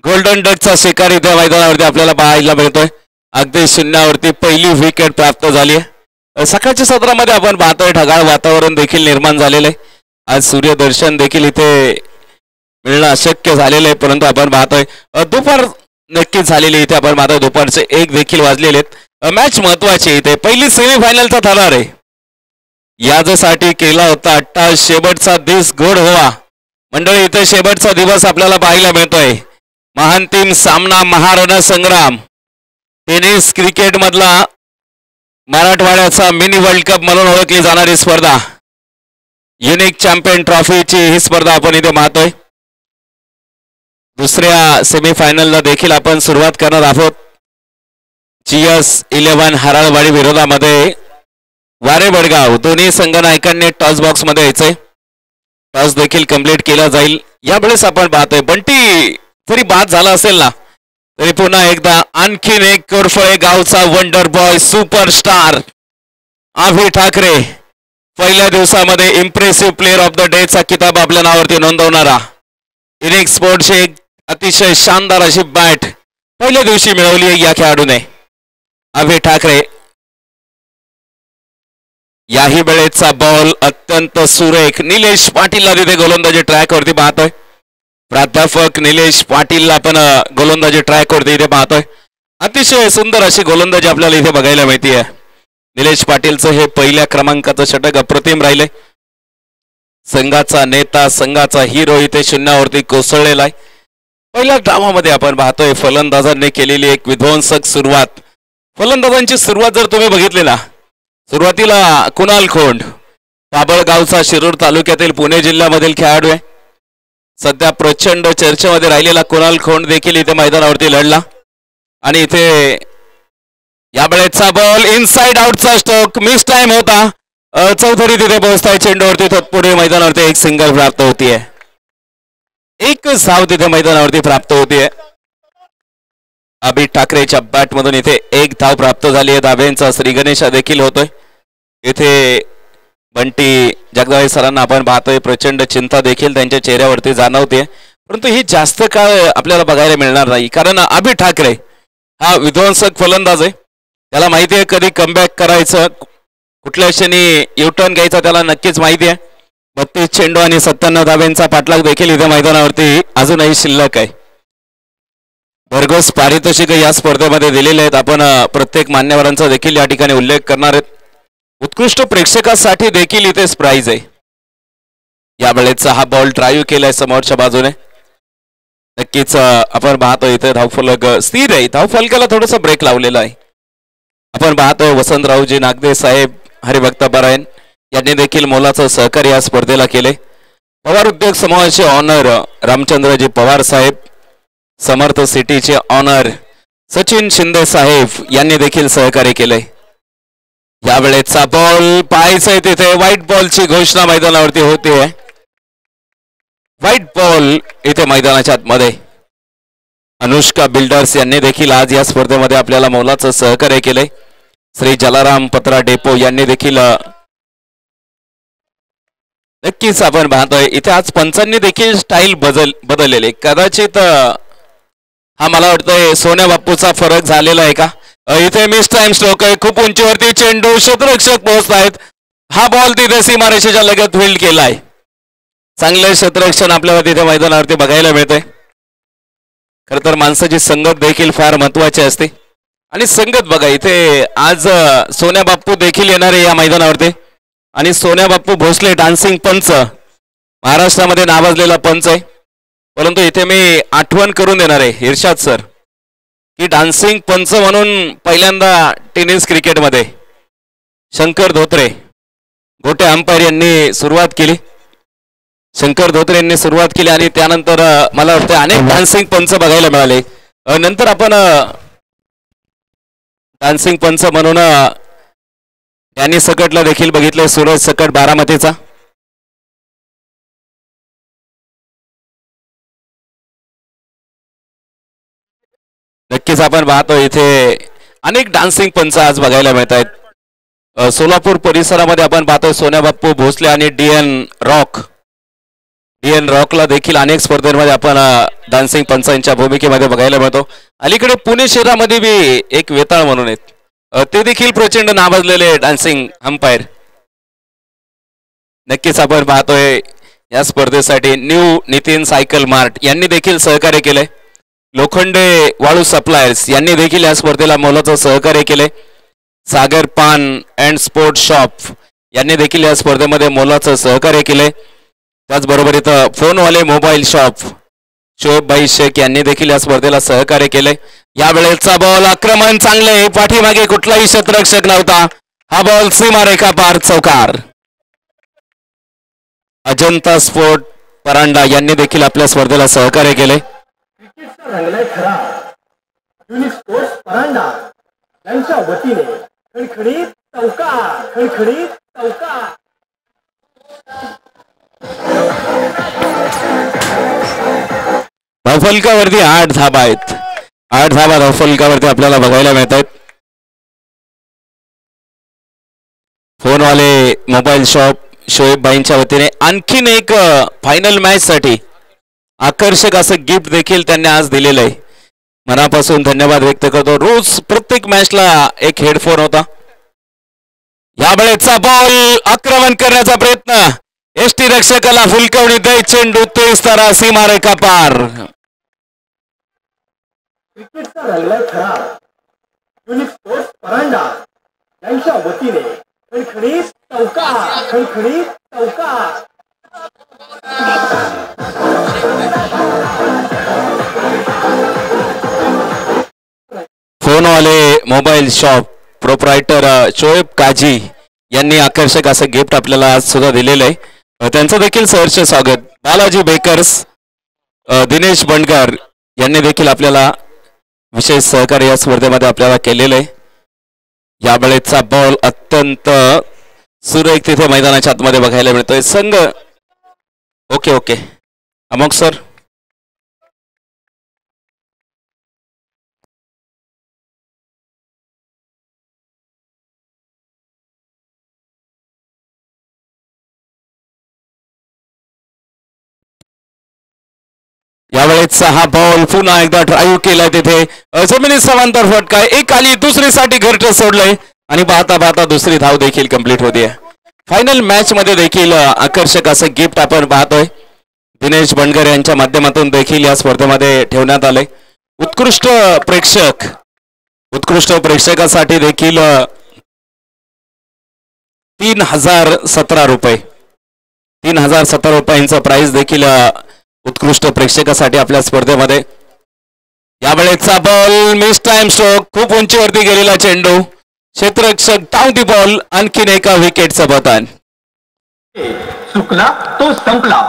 गोल्डन डकचा शिकार इथे मैदानावरती आपल्याला पाहायला मिळतोय. अगदी शून्यावरती पहिली विकेट प्राप्त झाली आहे. सकाळच्या सत्रामध्ये आपण पाहतोय ढगाळ वातावरण देखील निर्माण झालेलं आहे. आज सूर्यदर्शन देखील इथे मिळणं अशक्य झालेलं आहे, परंतु आपण पाहतोय दुपार नक्कीच झालेली. इथे आपण पाहतोय दुपारचे 1 देखील वाजलेले आहेत. मॅच महत्वाची इथे पहिली सेमीफायनलचा थरार आहे. यासाठी केला होता अट्टा शेवटचा दिवस गोड व्हावा. मंडळी इथे शेवटचा दिवस आपल्याला पाहायला मिळतोय. महांतिम सामना, महारण संग्राम, टेनिस क्रिकेट मधला मराठवाड्याचा मिनी वर्ल्ड कप म्हणून ओळखली जाणारी स्पर्धा, युनिक चॅम्पियन ट्रॉफीची ही स्पर्धा आपण इथे पाहतोय. दुसऱ्या सेमीफायनलला देखील आपण सुरुवात करणार आहोत. GS11 हराळवाडी विरोधामध्ये वारे बडगाव. दोन्ही संघ नायकांनी टॉस बॉक्स मध्ये यायचंय. टॉस देखील कंप्लीट केला जाईल. यावेळेस आपण पाहतोय बंटी जरी बाद झाला असेल ना, तरी पुन्हा एकदा आणखीन एक कोरफळे गावचा वंडर बॉय सुपरस्टार आभी ठाकरे पहिल्या दिवसामध्ये impressive player of the day चा किताब आपल्या नावावरती नोंदवणारा. युनिक स्पोर्ट्सची एक अतिशय शानदार अशी बॅट पहिल्या दिवशी मिळवली आहे या खेळाडूने. आभी ठाकरे याही वेळेचा बॉल अत्यंत सुरेख. निलेश पाटीलला तिथे गोलंदाजी ट्रॅकवरती पाहतोय. प्राध्यापक निलेश पाटीलला आपण गोलंदाजी ट्रॅकवरती इथे पाहतोय. अतिशय सुंदर अशी गोलंदाजी आपल्याला इथे बघायला मिळतीये. निलेश पाटीलचं हे पहिल्या क्रमांकाचं षटक अप्रतिम राहिले. संघाचा नेता, संघाचा हिरो इथे शून्यावरती कोसळलेला आहे. पहिल्या ड्रामामध्ये आपण पाहतोय फलंदाजांनी केलेली एक विध्वंसक सुरुवात. फलंदाजांची सुरुवात जर तुम्ही बघितली ना, सुरुवातीला कुणाल खोंड, बाबळगावचा शिरूर तालुक्यातील पुणे जिल्ह्यामधील खेळाडू आहे. सध्या प्रचंड चर्चेमध्ये राहिलेला कुणाल खोंड देखील इथे मैदानावरती लढला. आणि इथे यावेळेचा बॉल इनसाइड आउटचा स्ट्रोक, मिस टाइम होता. चौधरी तिथे पोहोचताय चेंडूवरती. पुढे मैदानावरती एक सिंगल प्राप्त होतीये. एकच धाव तिथे मैदानावरती प्राप्त होतीये. आभी ठाकरेच्या बॅट मधून इथे एक धाव प्राप्त झाली आहे. धाब्यांचा श्री गणेशा देखील होतोय. इथे बंटी जगदाळे सरांना आपण पाहतोय. प्रचंड चिंता देखील त्यांच्या चेहऱ्यावरती जाणवते, परंतु ही जास्त काळ आपल्याला बघायला मिळणार नाही. कारण आभी ठाकरे हा विध्वंसक फलंदाज आहे. त्याला माहिती आहे कधी कमबॅक करायचं, कुठल्या क्षणी युटर्न घ्यायचा त्याला नक्कीच माहिती आहे. 32 चेंडू आणि 97 धाब्यांचा पाठलाग देखील इथे मैदानावरती अजूनही शिल्लक आहे. भरघोस पारितोषिक या स्पर्धेमध्ये दिलेले आहेत. आपण प्रत्येक मान्यवरांचा देखील या ठिकाणी उल्लेख करणार आहेत. उत्कृष्ट प्रेक्षकासाठी देखील इथेच प्राइज आहे. यावेळेचा हा बॉल ड्राईव्ह केलाय समोरच्या बाजूने. नक्कीच आपण पाहतोय इथे धावफलक स्थिर आहे. धावफलकाला थोडासा ब्रेक लावलेला आहे. आपण पाहतोय वसंतरावजी नागदे साहेब, हरिभक्त परायण यांनी देखील मोलाचं सहकार्य या स्पर्धेला केले. पवार उद्योग समूहाचे ऑनर रामचंद्रजी पवार साहेब, समर्थ सिटीचे ऑनर सचिन शिंदे साहेब यांनी देखील सहकार्य केले. यावेळेचा बॉल पाहायचंय तिथे व्हाईट बॉलची घोषणा मैदानावरती होते. व्हाईट बॉल इथे मैदानाच्या आतमध्ये. अनुष्का बिल्डर्स यांनी देखील आज या स्पर्धेमध्ये आपल्याला मोलाचं सहकार्य केलंय. श्री जलाराम पत्रा डेपो यांनी देखील नक्कीच आपण पाहतोय इथे आज पंचांनी देखील स्टाईल बदललेले. कदाचित हा मला वाटतंय सोन्या बाप्पूचा फरक झालेला आहे का. इथे मिस टाइम स्ट्रोक आहे. खूप उंचीवरती चेंडू क्षेत्ररक्षक पोहोचतायत. हा बॉल तिथे सीमारेषेच्या लगत फील्ड केलाय. चांगले क्षेत्ररक्षण आपल्याला तिथे मैदानावरती बघायला मिळते. खर तर माणसाची संगत देखील फार महत्वाची असते आणि संगत बघा इथे आज सोन्या बाप्पू देखील येणार आहे या मैदानावरती आणि सोन्या बाप्पू भोसले डान्सिंग पंच महाराष्ट्रामध्ये नावाजलेला पंच आहे. परंतु इथे मी आठवण करून देणार आहे इर्शाद सर की डान्सिंग पंच म्हणून पहिल्यांदा टेनिस क्रिकेटमध्ये शंकर धोत्रे गोटे अंपायर यांनी सुरुवात केली. शंकर धोत्रे यांनी सुरुवात केली आणि त्यानंतर मला वाटतं अनेक डान्सिंग पंच बघायला मिळाले. नंतर आपण डान्सिंग पंच म्हणून यांनी सकटला देखील बघितले. सूरज सकट बारामतीचा. नक्कीच आपण पाहतो इथे अनेक डान्सिंग पंच आज बघायला मिळत आहेत. सोलापूर परिसरामध्ये आपण पाहतोय सोन्या बाप्पू भोसले आणि डीएन रॉकला देखील अनेक स्पर्धेमध्ये आपण डान्सिंग पंचांच्या भूमिकेमध्ये बघायला मिळतो. अलीकडे पुणे शहरामध्ये बी एक वेताळ म्हणून आहेत. ते देखील प्रचंड नावाजलेले डान्सिंग अंपायर. नक्कीच आपण पाहतोय या स्पर्धेसाठी न्यू नितीन सायकल मार्ट यांनी देखील सहकार्य केले. लोखंडे वाळू सप्लायर्स यांनी देखील या स्पर्धेला मोलाचं सहकार्य केले. सागर पान अँड स्पोर्ट शॉप यांनी देखील या स्पर्धेमध्ये मोलाचं सहकार्य केले. त्याचबरोबर इथं फोनवाले मोबाईल शॉप शोएब भाई शेख यांनी देखील या स्पर्धेला सहकार्य केले. यावेळेचा बॉल आक्रमण चांगले. पाठीमागे कुठलाही क्षेत्ररक्षक नव्हता. हा बॉल सीमारेखा पार चौकार. अजंता स्पोर्ट परांडा यांनी देखील आपल्या स्पर्धेला सहकार्य केले. क्रिकेटचा रंगलाय खरा. युनिक स्पोर्ट्स परांडा यांच्या वतीने खणखणीत चौकार. खणखणीत चौकार. धावफलकावरती 8 धाबा आहेत. 8 धाबा धावफलकावरती आपल्याला बघायला मिळत आहेत. फोनवाले मोबाईल शॉप शोएब भाईंच्या वतीने आणखीन एक फायनल मॅच साठी आकर्षक असं गिफ्ट देखील त्यांनी आज दिलेलं आहे. मनापासून धन्यवाद व्यक्त करतो. रोज प्रत्येक मॅचला एक हेडफोन होता. यावेळेचा बॉल आक्रमण करण्याचा प्रयत्न. एसटी रक्षकाला फुलकवणी दे. चेंडू तेज तारा सीमारेखा पार. क्रिकेटचा रंगलाय खरा. युनिक स्पोर्ट्स परांडा यांच्या वतीने खणखणीत चौकार. खणखणीत चौकार. फोनवाले मोबाईल शॉप प्रोप्रायटर शोएब काजी यांनी आकर्षक असं गिफ्ट आपल्याला आज सुद्धा दिलेलं आहे. त्यांचं देखील सहर्ष स्वागत. बालाजी बेकर्स दिनेश बंडकर यांनी देखील आपल्याला विशेष सहकार्य या स्पर्धेमध्ये आपल्याला केलेलं आहे. यावेळेचा बॉल अत्यंत सुरेख तिथे मैदानाच्या आतमध्ये बघायला मिळतोय. संघ ओके अमोक सर. यावेळेचा हा बॉल पुन्हा एकदा ड्राईव्ह केलाय. तिथे जमिनी समांतर फटका. एक आली दुसरीसाठी घरटं सोडलंय आणि पाहता पाहता दुसरी धाव देखील कंप्लीट होते. फायनल मॅच मध्ये देखील आकर्षक असं गिफ्ट आपण पाहतोय. दिनेश बंडकर यांच्या माध्यमातून देखील या स्पर्धेमध्ये ठेवण्यात आले. उत्कृष्ट प्रेक्षकासाठी देखील 3017 रुपये 3017 रुपयांचा प्राइस देखील उत्कृष्ट प्रेक्षकासाठी आपल्या स्पर्धेमध्ये. यावेळेचा बॉल मिस टाइम स्ट्रोक. खूप उंचीवरती गेलेला चेंडू. क्षेत्ररक्षक डाऊन दी बॉल. आणखीन एका विकेटचं बटन. चुकला तो संपला.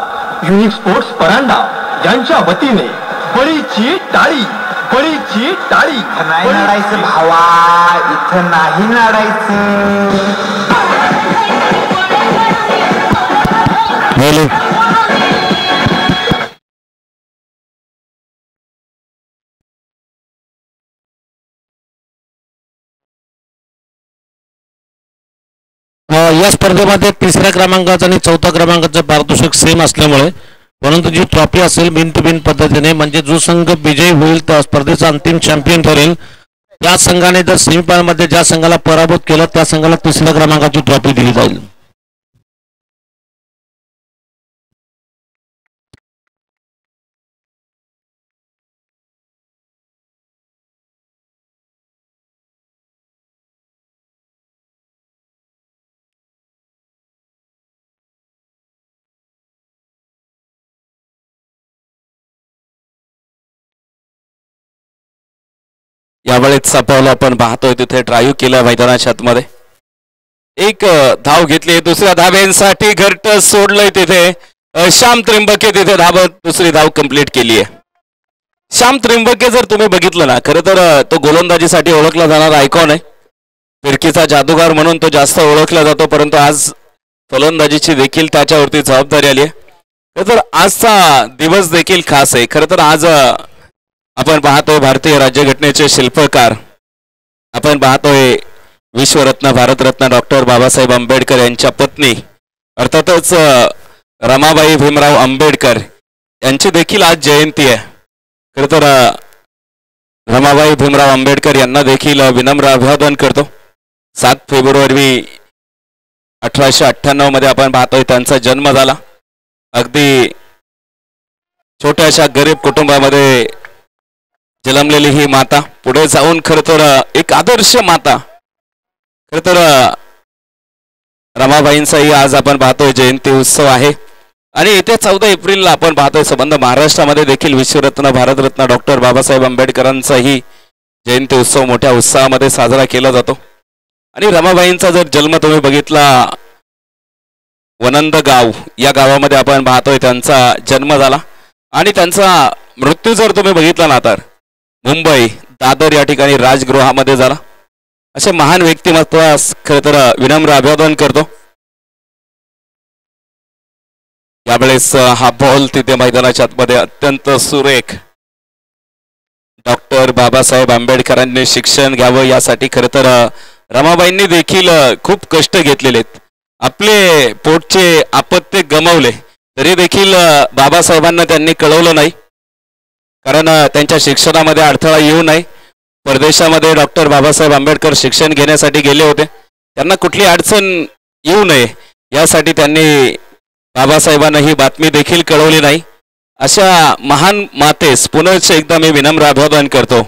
युनिक स्पोर्ट्स परांडा यांच्या वतीने बळीची टाळी. बळीची टाळी. नाही नाडायचं भावा. इथं नाही नाडायचं. या स्पर्धेमध्ये तिसऱ्या क्रमांकाचं आणि चौथ्या क्रमांकाचं पारितोषिक सेम असल्यामुळे, परंतु जी ट्रॉफी असेल बिन टू बिन पद्धतीने, म्हणजे जो संघ विजयी होईल त्या स्पर्धेचा अंतिम चॅम्पियन ठरेल. त्या संघाने जर सेमीफायनलमध्ये ज्या संघाला पराभूत केलं त्या संघाला तिसऱ्या क्रमांकाची ट्रॉफी दिली जाईल. यावेळेस सापावला आपण पाहतोय तिथे ड्राईव्ह केलं मैदानाच्या आतमध्ये, एक धाव घेतली, दुसऱ्या धावेसाठी घरट सोडलंय तिथे श्याम त्रिंबके तिथे धावत दुसरी धाव कंप्लीट केली आहे. श्याम त्रिंबके जर तुम्ही बघितलं ना, खरं तर तो गोलंदाजीसाठी ओळखला जाणारा आयकॉन आहे, फिरकीचा जादूगार म्हणून तो जास्त ओळखला जातो, परंतु आज फलंदाजीची देखील त्याच्यावरती जबाबदारी आली आहे. खरं तर आजचा दिवस देखील खास आहे. खरं तर आज आपण पाहतोय भारतीय राज्यघटनेचे शिल्पकार, आपण पाहतोय विश्वरत्न भारतरत्न डॉक्टर बाबासाहेब आंबेडकर यांच्या पत्नी अर्थातच रमाबाई भीमराव आंबेडकर यांची देखील आज जयंती आहे. खरं तर रमाबाई भीमराव आंबेडकर यांना देखील विनम्र अभिवादन करतो. 7 फेब्रुवारी 1898 मध्ये आपण पाहतोय त्यांचा जन्म झाला. अगदी छोट्याशा गरीब कुटुंबामध्ये जन्मलेली ही माता पुढे जाऊन खरं तर एक आदर्श माता. खरं तर रमाबाईंचाही आज आपण पाहतोय जयंती उत्सव आहे आणि येत्या 14 एप्रिलला आपण पाहतोय संबंध महाराष्ट्रामध्ये देखील विश्वरत्न भारतरत्न डॉक्टर बाबासाहेब आंबेडकरांचाही जयंती उत्सव मोठ्या उत्साहामध्ये साजरा केला जातो. आणि रमाबाईंचा जर जन्म तुम्ही बघितला, वनंद गाव या गावामध्ये आपण पाहतोय त्यांचा जन्म झाला आणि त्यांचा मृत्यू जर तुम्ही बघितला ना तर मुंबई दादर या ठिकाणी राजगृहामध्ये झाला. असे महान व्यक्तिमत्वास खरं तर विनम्र अभिवादन करतो. यावेळेस हा बॉल तिथे मैदानाच्या आतमध्ये अत्यंत सुरेख, डॉक्टर बाबासाहेब आंबेडकरांनी शिक्षण घ्यावं यासाठी खरं तर रमाबाईंनी देखील खूप कष्ट घेतलेले आहेत. आपले पोटचे अपत्य गमावले तरी देखील बाबासाहेबांना त्यांनी कळवलं नाही, कारण त्यांच्या शिक्षणामध्ये अडथळा येऊ नये. परदेशामध्ये डॉक्टर बाबासाहेब आंबेडकर शिक्षण घेण्यासाठी गेले होते, त्यांना कुठली अडचण येऊ नये यासाठी त्यांनी बाबासाहेबांना ही बातमी देखील कळवली नाही. अशा महान मातेस पुनश्च एकदा मी विनम्र अभिवादन करतो.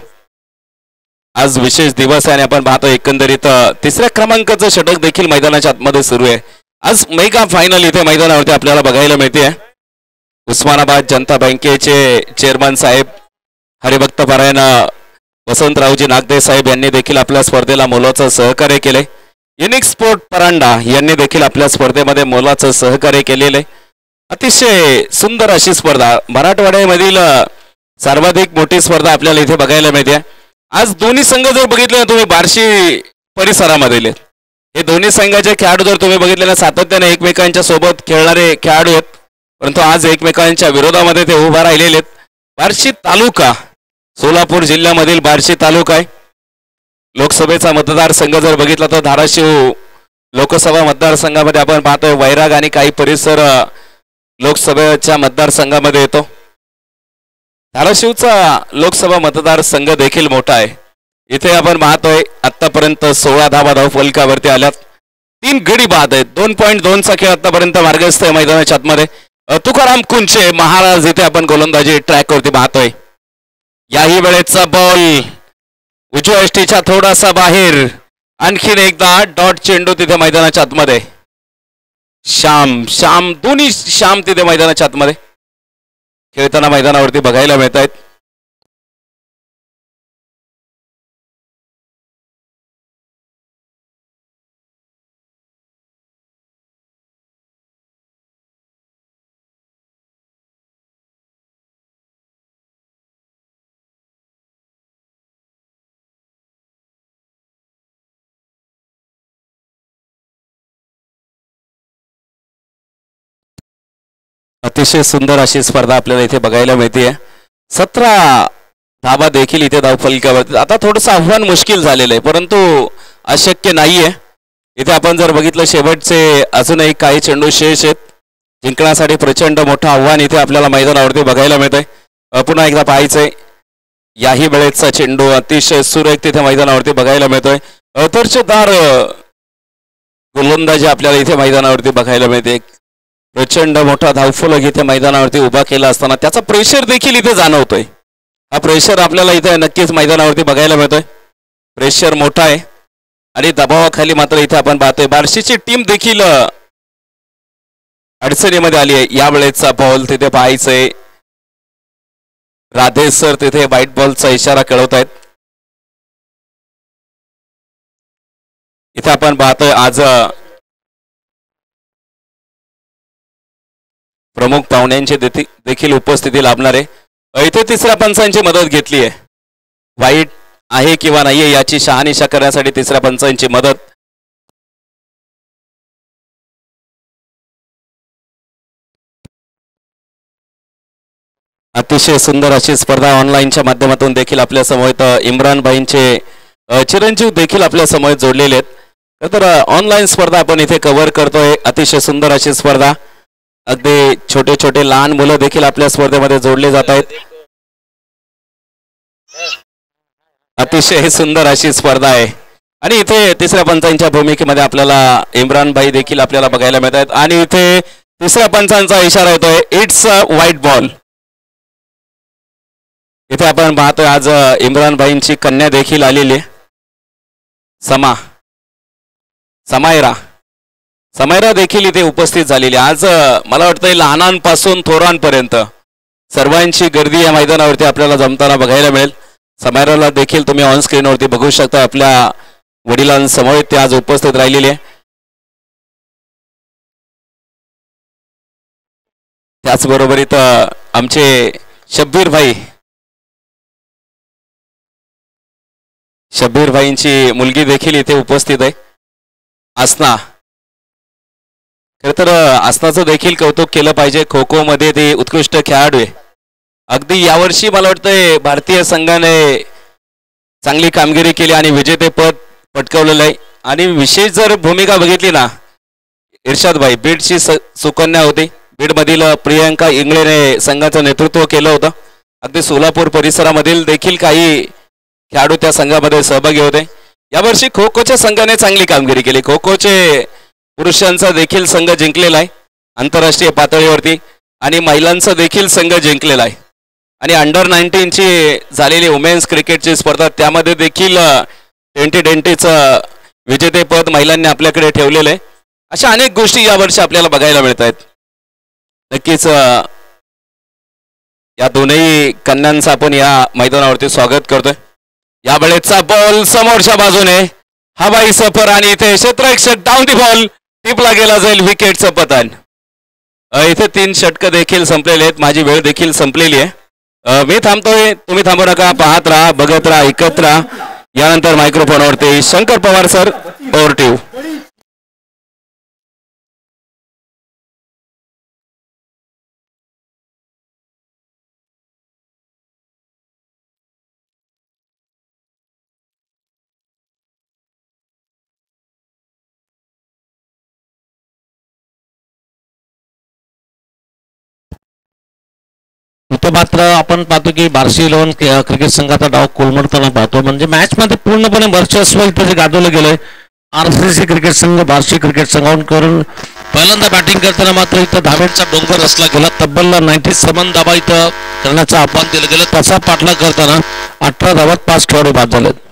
आज विशेष दिवस आहे आणि आपण पाहतो एकंदरीत तिसऱ्या क्रमांकाचं षटक देखील मैदानाच्या आतमध्ये सुरू आहे. आज मेगा फायनल इथे मैदानावरती आपल्याला बघायला मिळते. उस्मानाबाद जनता बँकेचे चेअरमन साहेब हरिभक्त पारायण वसंतरावजी नागदे साहेब यांनी देखील आपल्या स्पर्धेला मोलाचं सहकार्य केले. युनिक स्पोर्ट परांडा यांनी देखील आपल्या स्पर्धेमध्ये मोलाचं सहकार्य केलेले. अतिशय सुंदर अशी स्पर्धा, मराठवाड्यामधील सर्वाधिक मोठी स्पर्धा आपल्याला इथे बघायला मिळते. आज दोन्ही संघ जर बघितले ना तुम्ही बार्शी परिसरामध्ये, हे दोन्ही संघाचे खेळाडू जर तुम्ही बघितले ना सातत्याने एकमेकांच्या सोबत खेळणारे खेळाडू आहेत, परंतु आज एकमेकांच्या विरोधामध्ये ते उभा राहिलेले आहेत. बार्शी तालुका सोलापूर जिल्ह्यामधील बार्शी तालुका आहे. लोकसभेचा मतदारसंघ जर बघितला तर धाराशिव लोकसभा मतदारसंघामध्ये आपण पाहतोय वैराग आणि काही परिसर लोकसभेच्या मतदारसंघामध्ये येतो. धाराशिवचा लोकसभा मतदारसंघ देखील मोठा आहे. इथे आपण पाहतोय आतापर्यंत 16 धावा धावफलकावरती आल्यात. 3 गडी बाद आहेत. 2.2चा खेळ आतापर्यंत मार्गस्थ आहे मैदानाच्या आतमध्ये. तुकाराम कुंचे महाराज इथे आपण गोलंदाजी ट्रॅकवरती पाहतोय. याही वेळेचा बॉल उजव्या यष्टीच्या थोडासा बाहेर, आणखीन एकदा डॉट चेंडू तिथे मैदानाच्या आतमध्ये. श्याम दोन्ही श्याम तिथे मैदानाच्या आतमध्ये खेळताना मैदानावरती बघायला मिळत आहेत. अतिशय सुंदर अशी स्पर्धा आपल्याला इथे बघायला मिळते. 17 धावा देखील इथे धावफलकावरती. आता थोडंसं आव्हान मुश्किल झालेलं आहे, परंतु अशक्य नाहीये. इथे आपण जर बघितलं शेवटचे अजूनही काही चेंडू शेष आहेत. जिंकण्यासाठी प्रचंड मोठं आव्हान इथे आपल्याला मैदानावरती बघायला मिळतंय. पुन्हा एकदा पाहायचंय याही वेळेचा चेंडू अतिशय सुरेख तिथे मैदानावरती बघायला मिळतोय. दर्जेदार गोलंदाजी आपल्याला इथे मैदानावरती बघायला मिळते. प्रचंड मोठा धावफलक इथे मैदानावरती उभा केला असताना त्याचा प्रेशर देखील इथे जाणवतोय. हा प्रेशर आपल्याला इथे नक्कीच मैदानावरती बघायला मिळतोय. प्रेशर मोठा आहे आणि दबावाखाली मात्र इथे आपण पाहतोय बार्शीची टीम देखील अडचणीमध्ये आली आहे. यावेळेचा बॉल तिथे पाहायचंय राधे सर तिथे व्हाईट बॉलचा इशारा कळवत आहेत. इथे आपण पाहतोय आज प्रमुख पाहुण्यांची देखील उपस्थिती लाभणार आहे. इथे तिसऱ्या पंचांची मदत घेतली आहे. वाईट आहे किंवा नाहीये याची शहानिशा करण्यासाठी तिसऱ्या पंचांची मदत. अतिशय सुंदर अशी स्पर्धा ऑनलाईनच्या माध्यमातून देखील आपल्या समोर इम्रान भाईंचे चिरंजीव देखील आपल्या समोर जोडलेले आहेत. तर ऑनलाईन स्पर्धा आपण इथे कव्हर करतोय. अतिशय सुंदर अशी स्पर्धा. अगदी छोटे छोटे लहान मुलं देखील आपल्या स्पर्धेमध्ये जोडले जात आहेत. अतिशय सुंदर अशी स्पर्धा आहे आणि इथे तिसऱ्या पंचांच्या भूमिकेमध्ये आपल्याला इम्रान भाई देखील आपल्याला बघायला मिळत आहेत आणि इथे तिसऱ्या पंचांचा इशारा येतोय इट्स अ व्हाईट बॉल. इथे आपण पाहतोय आज इम्रान भाईंची कन्या देखील आलेली आहे. समायरा देखील इथे उपस्थित झालेली. आज मला वाटतंय लहानांपासून थोरांपर्यंत सर्वांची गर्दी या मैदानावरती आपल्याला जमताना बघायला मिळेल. समायराला देखील तुम्ही ऑन स्क्रीनवरती बघू शकता. आपल्या वडिलांसमोर ते आज उपस्थित राहिलेली आहे. त्याचबरोबर इथं आमचे शब्बीर भाईंची मुलगी देखील इथे उपस्थित आहे आसना. खरं तर आसनाचं देखील कौतुक केलं पाहिजे. खो खो मध्ये ते उत्कृष्ट खेळाडू आहे. अगदी यावर्षी मला वाटतंय भारतीय संघाने चांगली कामगिरी केली आणि विजेतेपद पटकावलेलं आहे. आणि विशेष जर भूमिका बघितली ना इर्शाद भाई बीडची सुकन्या होती. बीडमधील प्रियंका इंगळेने संघाचं नेतृत्व केलं होतं. अगदी सोलापूर परिसरामधील देखील काही खेळाडू त्या संघामध्ये सहभागी होते. यावर्षी खो खोच्या संघाने चांगली कामगिरी केली. खो खोचे पुरुषांचा देखील संघ जिंकलेला आहे आंतरराष्ट्रीय पातळीवरती आणि महिलांचा देखील संघ जिंकलेला आहे. आणि अंडर 19ची झालेली वुमेन्स क्रिकेटची स्पर्धा त्यामध्ये देखील 2020चं विजेतेपद महिलांनी आपल्याकडे ठेवलेलं आहे. अशा अनेक गोष्टी यावर्षी आपल्याला बघायला मिळत आहेत. नक्कीच या दोनही कन्यांचं आपण या मैदानावरती स्वागत करतोय. या वेळेचा बॉल समोरच्या बाजूने हवाई सफर आणि इथे क्षेत्ररक्षक डाऊन दी बॉल टिपला गेला जाईल विकेटचं पतन. इथे 3 षटकं देखील संपलेले आहेत. माझी वेळ देखील संपलेली आहे. मी थांबतोय, तुम्ही थांबू नका. पाहत राहा, बघत राहा, ऐकत राहा. यानंतर मायक्रोफोनवरती Shankar Pawar sir over to you. इथं मात्र आपण पाहतो की बार्शी 11 क्रिकेट संघाचा डाव कोलमडताना पाहतो. म्हणजे मॅच मध्ये पूर्णपणे वर्चस्व इथे गाजवलं गेलंय. RCC क्रिकेट संघ बार्शी क्रिकेट संघाहून करून पहिल्यांदा बॅटिंग करताना मात्र इथं धाब्यांचा डोंगर रचला गेला. तब्बल 97 धाबा इथं करण्याचं आव्हान दिलं गेलं. त्याचा पाठलाग करताना 18 धावात 5 खेळाडू बाद झालेत.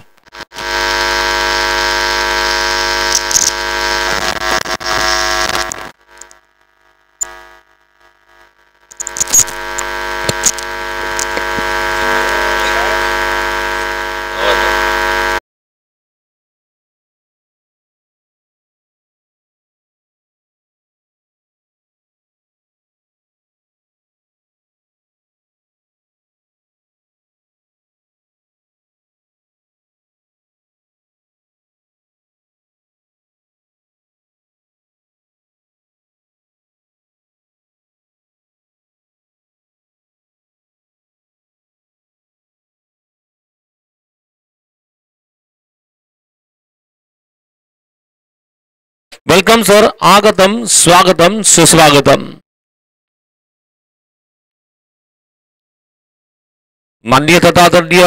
वेलकम सर, आगतम स्वागतम सुस्वागतम. माननीय तथा आदरणीय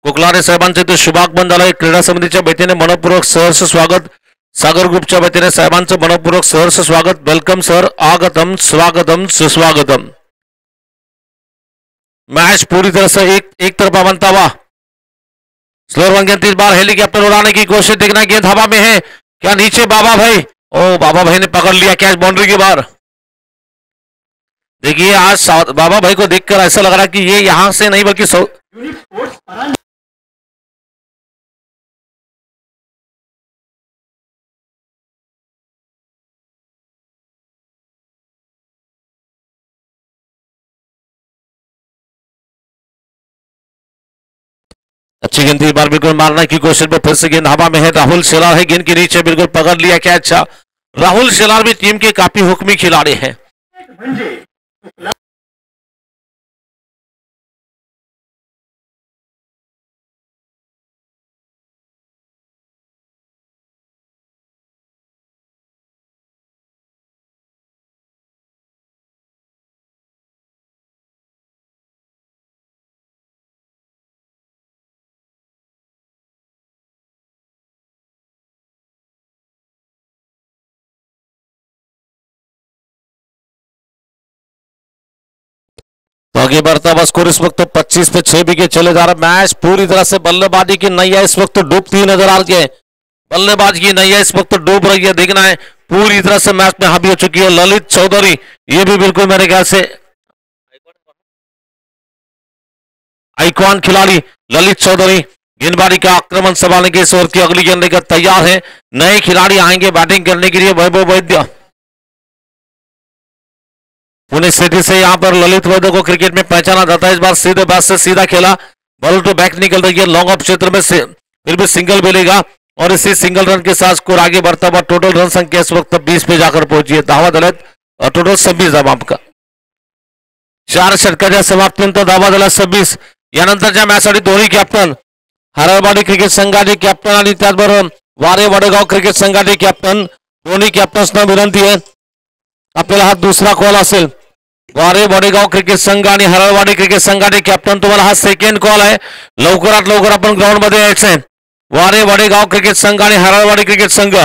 कोकलारे साहेबांचे ते शुभागमन झालंय. क्रीडा समितीच्या वतीने मनपूर्वक सहर्ष स्वागत. सागर ग्रुपच्या वतीने साहेबांचं मनपूर्वक सहर्ष स्वागत. वेलकम सर, आगतम स्वागतम सुस्वागतम. मैच पूरी तरह से एक तरफा बनता हुआ. स्लोर वन गेंद, इस बार हेलीकॉप्टर उड़ाने की कोशिश. देखना गेंद हवा में है क्या, नीचे बाबा भाई. ओ बाबा भाई ने पकड़ लिया कैच बाउंड्री के बाहर. देखिए आज बाबा भाई को देखकर ऐसा लग रहा है कि ये यहां से नहीं बल्कि अच्छी गेंद थी. बार बिल्कुल मारने की कोशिश में फिर से गेंद हवा में है. राहुल शेलार है गेंद के नीचे, बिल्कुल पकड़ लिया क्या. अच्छा, राहुल शेलार भी टीम के काफी हुक्मी खिलाड़ी हैं. तो आगे बढ़ता हुआ स्कोर इस वक्त 25 पे 6 विकेट चले जा रहा. मैच पूरी तरह से बल्लेबाजी की नैया इस वक्त डूबती नजर आ रही है. बल्लेबाजी की नैया इस वक्त डूब रही है. देखना है पूरी तरह से मैच में हावी हो चुकी है. ललित चौधरी ये भी बिल्कुल मेरे ख्याल से आइकॉन खिलाड़ी ललित चौधरी गेंदबाजी का आक्रमण संभालने के इस ओवर की अगली गेंद लेकर तैयार है. नए खिलाड़ी आएंगे बैटिंग करने के लिए. वैभव वैद्य पुणे सिटी से यहां पर ललित वैद्य को क्रिकेट में पहचाना जाता है. इस बार सीधे बैट से सीधा खेला, बॉल टू बैक निकल रही है. लॉन्ग ऑफ क्षेत्र में से फिर भी सिंगल मिलेगा और इसी सिंगल रन के साथ स्कोर आगे बढ़ता हुआ. टोटल रन संख्या इस वक्त 20 पे जाकर पहुंची है. धावा दलत और टोटल 26 धावा आपका. 4 षटकाच्या समाप्तीनंतर धावा दलत 26. यानंतरच्या मॅचसाठी दोन्ही कॅप्टन हरळवाडी क्रिकेट संघाचे कॅप्टन आणि त्याचबरोबर वारे वडेगाव क्रिकेट संघाचे कॅप्टन दोन्ही कॅप्टन्सना विनंती आहे. आपल्याला हा दुसरा कॉल असेल. वारे वडेगाव क्रिकेट संघ आणि हरळवाडी क्रिकेट संघाचे कॅप्टन तुम्हाला हा सेकंड कॉल आहे. लवकरात लवकर आपण ग्राउंड मध्ये यायचंय. वारे वडेगाव क्रिकेट संघ आणि हरळवाडी क्रिकेट संघ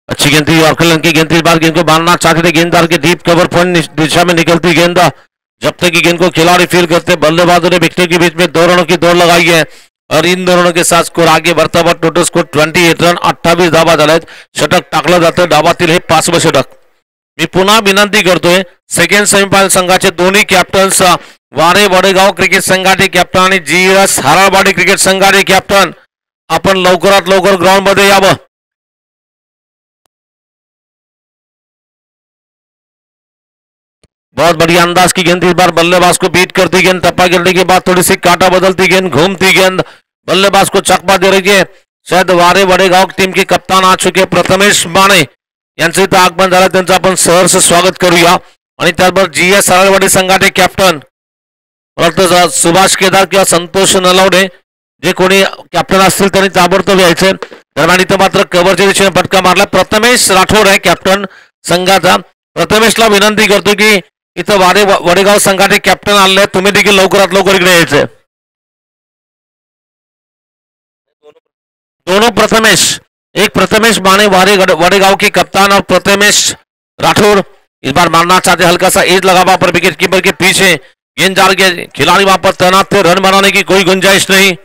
अच्छी गेंद थी. और की गेंद इस बार गेंद को मारना चाहते थे गेंददार के डीप कवर पॉइंट दिशा में निकलती गेंद. जब तक की गेंद को खिलाड़ी फील करते बल्लेबाजों ने विकेटों के बीच में 2 रनों की दौड़ लगाई है और इन 2 रनों के साथ स्कोर आगे बढ़ता हुआ. टोटल स्कोर 28 रन 28 धावा झालेत. षटक टाकलं जातं. डावातील हे 5वं षटक. मी पुन्हा विनंती करतोय सेकंड सेमीफायनल संघाचे दोन्ही कॅप्टन्स वारे वडेगाव क्रिकेट संघाचे कॅप्टन आणि GS हरळवाडी क्रिकेट संघाचे कॅप्टन आपण लवकरात लवकर ग्राउंड मध्ये यावं. बहुत बढ़िया अंदाज की गेंद. इस बार बल्लेबाज को बीट करती गेंद. टप्पा गिरने के बाद थोड़ी सी कांटा बदलती गेंद, घूमती गेंद बल्लेबाज को चकमा दे रही है. शायद वारे वडेगाव टीम के कप्तान आ चुके प्रथमेश माने यांचं इथं आगमन झालं. त्यांचं आपण सहर्ष स्वागत करूया. आणि त्याचबरोबर GS हरळवाडी संघाचे कॅप्टन मला सुभाष केदार किंवा संतोष नलवडे जे कोणी कॅप्टन असतील त्यांनी ताबडतोब यायचे. दरम्यान इथं मात्र कव्हरच्या दिशेने फटका मारला. प्रथमेश राठोड आहे कॅप्टन संघाचा. प्रथमेशला विनंती करतो की इथं वारे वडेगाव संघाचे कॅप्टन आले, तुम्ही देखील लवकरात लवकर इकडे यायचे. दोनों प्रथमेश, एक प्रथमेश माने वारे वडेगाव के कप्तान और प्रथमेश राठौर इस बार मारना चाहते. हल्का सा एज लगा वहां पर विकेट कीपर के पीछे. गेंद जा रही, खिलाड़ी वहां पर तैनात थे. रन बनाने की कोई गुंजाइश नहीं.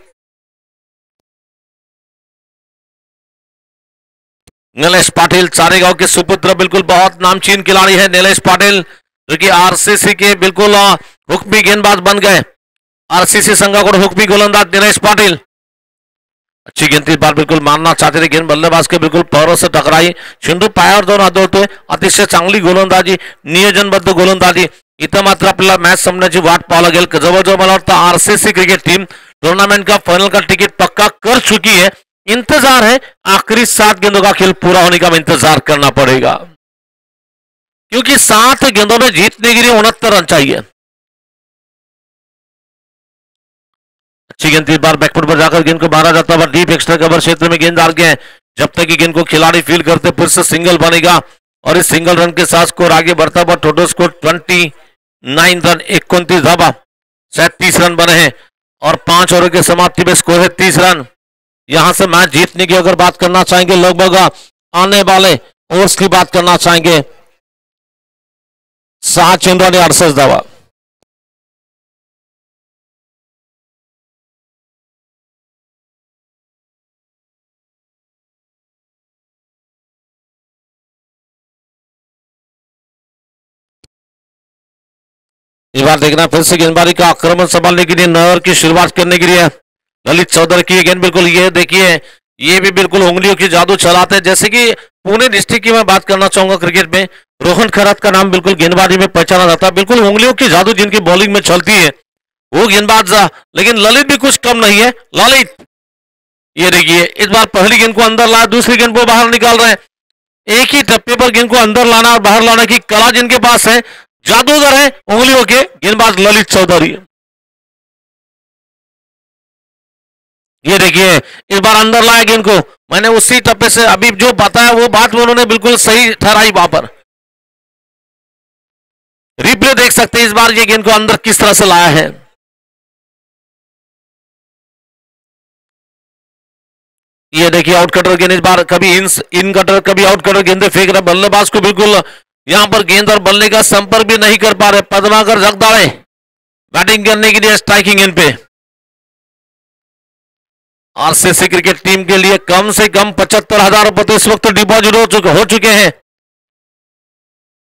नीलेश पाटिल चारेगांव के सुपुत्र, बिल्कुल बहुत नामचीन खिलाड़ी है नीलेश पाटिल जो कि RCC के बिल्कुल हुक्मी गेंदबाज बन गए. RCC संघाकडून हुक्मी गोलंदाज नीलेश पाटिल. अच्छी गेंद इस बार बिल्कुल मारना चाहते थे. गेंद बल्लेबाज के बिल्कुल पैरों से टकराई. चेंडू पायावर जाऊन आदळतोय. अतिशय चांगली गोलंदाजी, नियोजनबद्ध गोलंदाजी. इथं मात्र आपल्याला मॅच संपण्याची वाट पाहावं लागेल. जवळजवळ मला वाटतं RCC क्रिकेट टीम टूर्नामेंट का फाइनल का टिकट पक्का कर चुकी है. इंतजार है, आखिरी 7 गेंदों का खेल पूरा होने का इंतजार करना पड़ेगा, क्योंकि 7 गेंदों में जीतने के लिए 69 रन चाहिए। अच्छी गेंद, इस बार बैकफुट पर जाकर गेंद को मारा जाता है, डीप एक्स्ट्रा कवर क्षेत्र में गेंद डाल गए। जब तक कि गेंद को खिलाड़ी फील करते फिर से सिंगल बनेगा और इस सिंगल रन के साथ स्कोर आगे बढ़ता हुआ टोटल स्कोर 29 रन 29 धावा, शायद 30 रन बने हैं और 5 ओवर के समाप्ति में स्कोर है 30 रन। यहां से मैच जीतने की अगर बात करना चाहेंगे, लगभग आने वाले ओवर्स की बात करना चाहेंगे, 7 रन 68 धावा। इस बार देखना फिर से गेंदबाजी का आक्रमण संभालने के लिए नहर की शुरुआत करने के लिए ललित चौधरी की गेंद, बिल्कुल ये देखिए ये भी बिल्कुल उंगलियों की जादू चलाते हैं। जैसे कि पुणे डिस्ट्रिक्ट की मैं बात करना चाहूंगा क्रिकेट में, रोहन खरात का नाम बिल्कुल गेंदबाजी में पहचाना जाता है, बिल्कुल उंगलियों की जादू जिनकी बॉलिंग में चलती है वो गेंदबाज। लेकिन ललित भी कुछ कम नहीं है। ललित ये देखिए इस बार पहली गेंद को अंदर लाया, दूसरी गेंद को बाहर निकाल रहे हैं। एक ही टप्पे पर गेंद को अंदर लाना और बाहर लाने की कला जिनके पास है, जादूगर है उंगलियों के गेंदबाज ललित चौधरी। ये देखिए इस बार अंदर लाया गेंद को, मैंने उसी टप्पे से अभी जो बताया वो बात उन्होंने बिल्कुल सही ठहराई। वहां पर रिप्ले देख सकते हैं इस बार ये गेंद को अंदर किस तरह से लाया है। ये देखिए आउट कटर गेंद, इस बार कभी इन कटर कभी आउट कटर गेंदे फेंक रहे बल्लेबाज को, बिल्कुल यहां पर गेंद और बल्ले का संपर्क भी नहीं कर पा रहे। पद्माकर जगदाड़े बैटिंग करने के लिए स्ट्राइकिंग एंड पे। आरसीसी क्रिकेट टीम के लिए कम से कम 75,000 रुपए इस वक्त डिपॉजिट हो चुके हैं।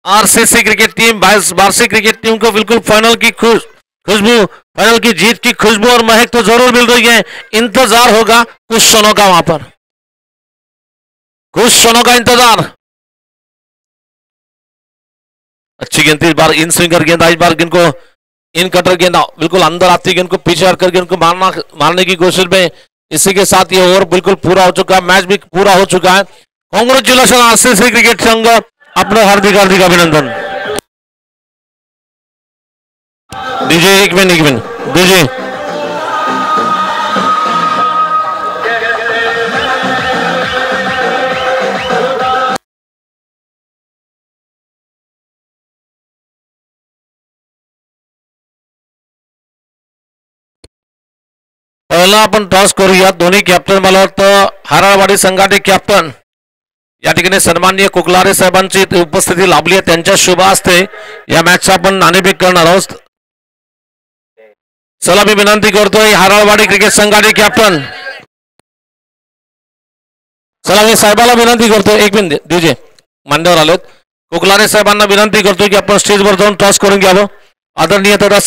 आरसीसी क्रिकेट टीम वार्षिक क्रिकेट टीम को बिल्कुल फाइनल की खुशबू, फाइनल की जीत की खुशबू और महक तो जरूर मिल रही है। इंतजार होगा कुछ क्षणों का, वहां पर कुछ क्षणों का इंतजार। अच्छी गेंद, इस बार इन स्विंगर गेंद, इस बार गेंद को इन कटर गेंद बिल्कुल अंदर आती गेंद को पीछे हटकर गेंद को मारने की कोशिश में। इसी के साथ ये ओवर बिल्कुल पूरा हो चुका है, मैच भी पूरा हो चुका है। कांग्रेचुलेशन आरसीसी क्रिकेट संघ, अपना हार्दिक हार्दिक अभिनंदन। डीजे एक मिनट डीजे पहिला आपण टॉस करूया। दोन्ही कॅप्टन, मला वाटतं हाराळवाडी संघाचे कॅप्टन या ठिकाणी सन्माननीय कुकलारे साहेबांची उपस्थिती लाभली आहे, त्यांच्या शुभ हस्ते या मॅचचा आपण नाणेफेक करणार आहोत। चला मी विनंती करतोय हाराळवाडी क्रिकेट संघाचे कॅप्टन, चला मी साहेबाला विनंती करतोय, एक मिनिट डीजे मान्यवर आलेत, कुकलारे साहेबांना विनंती करतोय की आपण स्टेजवर जाऊन टॉस करून घ्यावं। आदरणीय दादा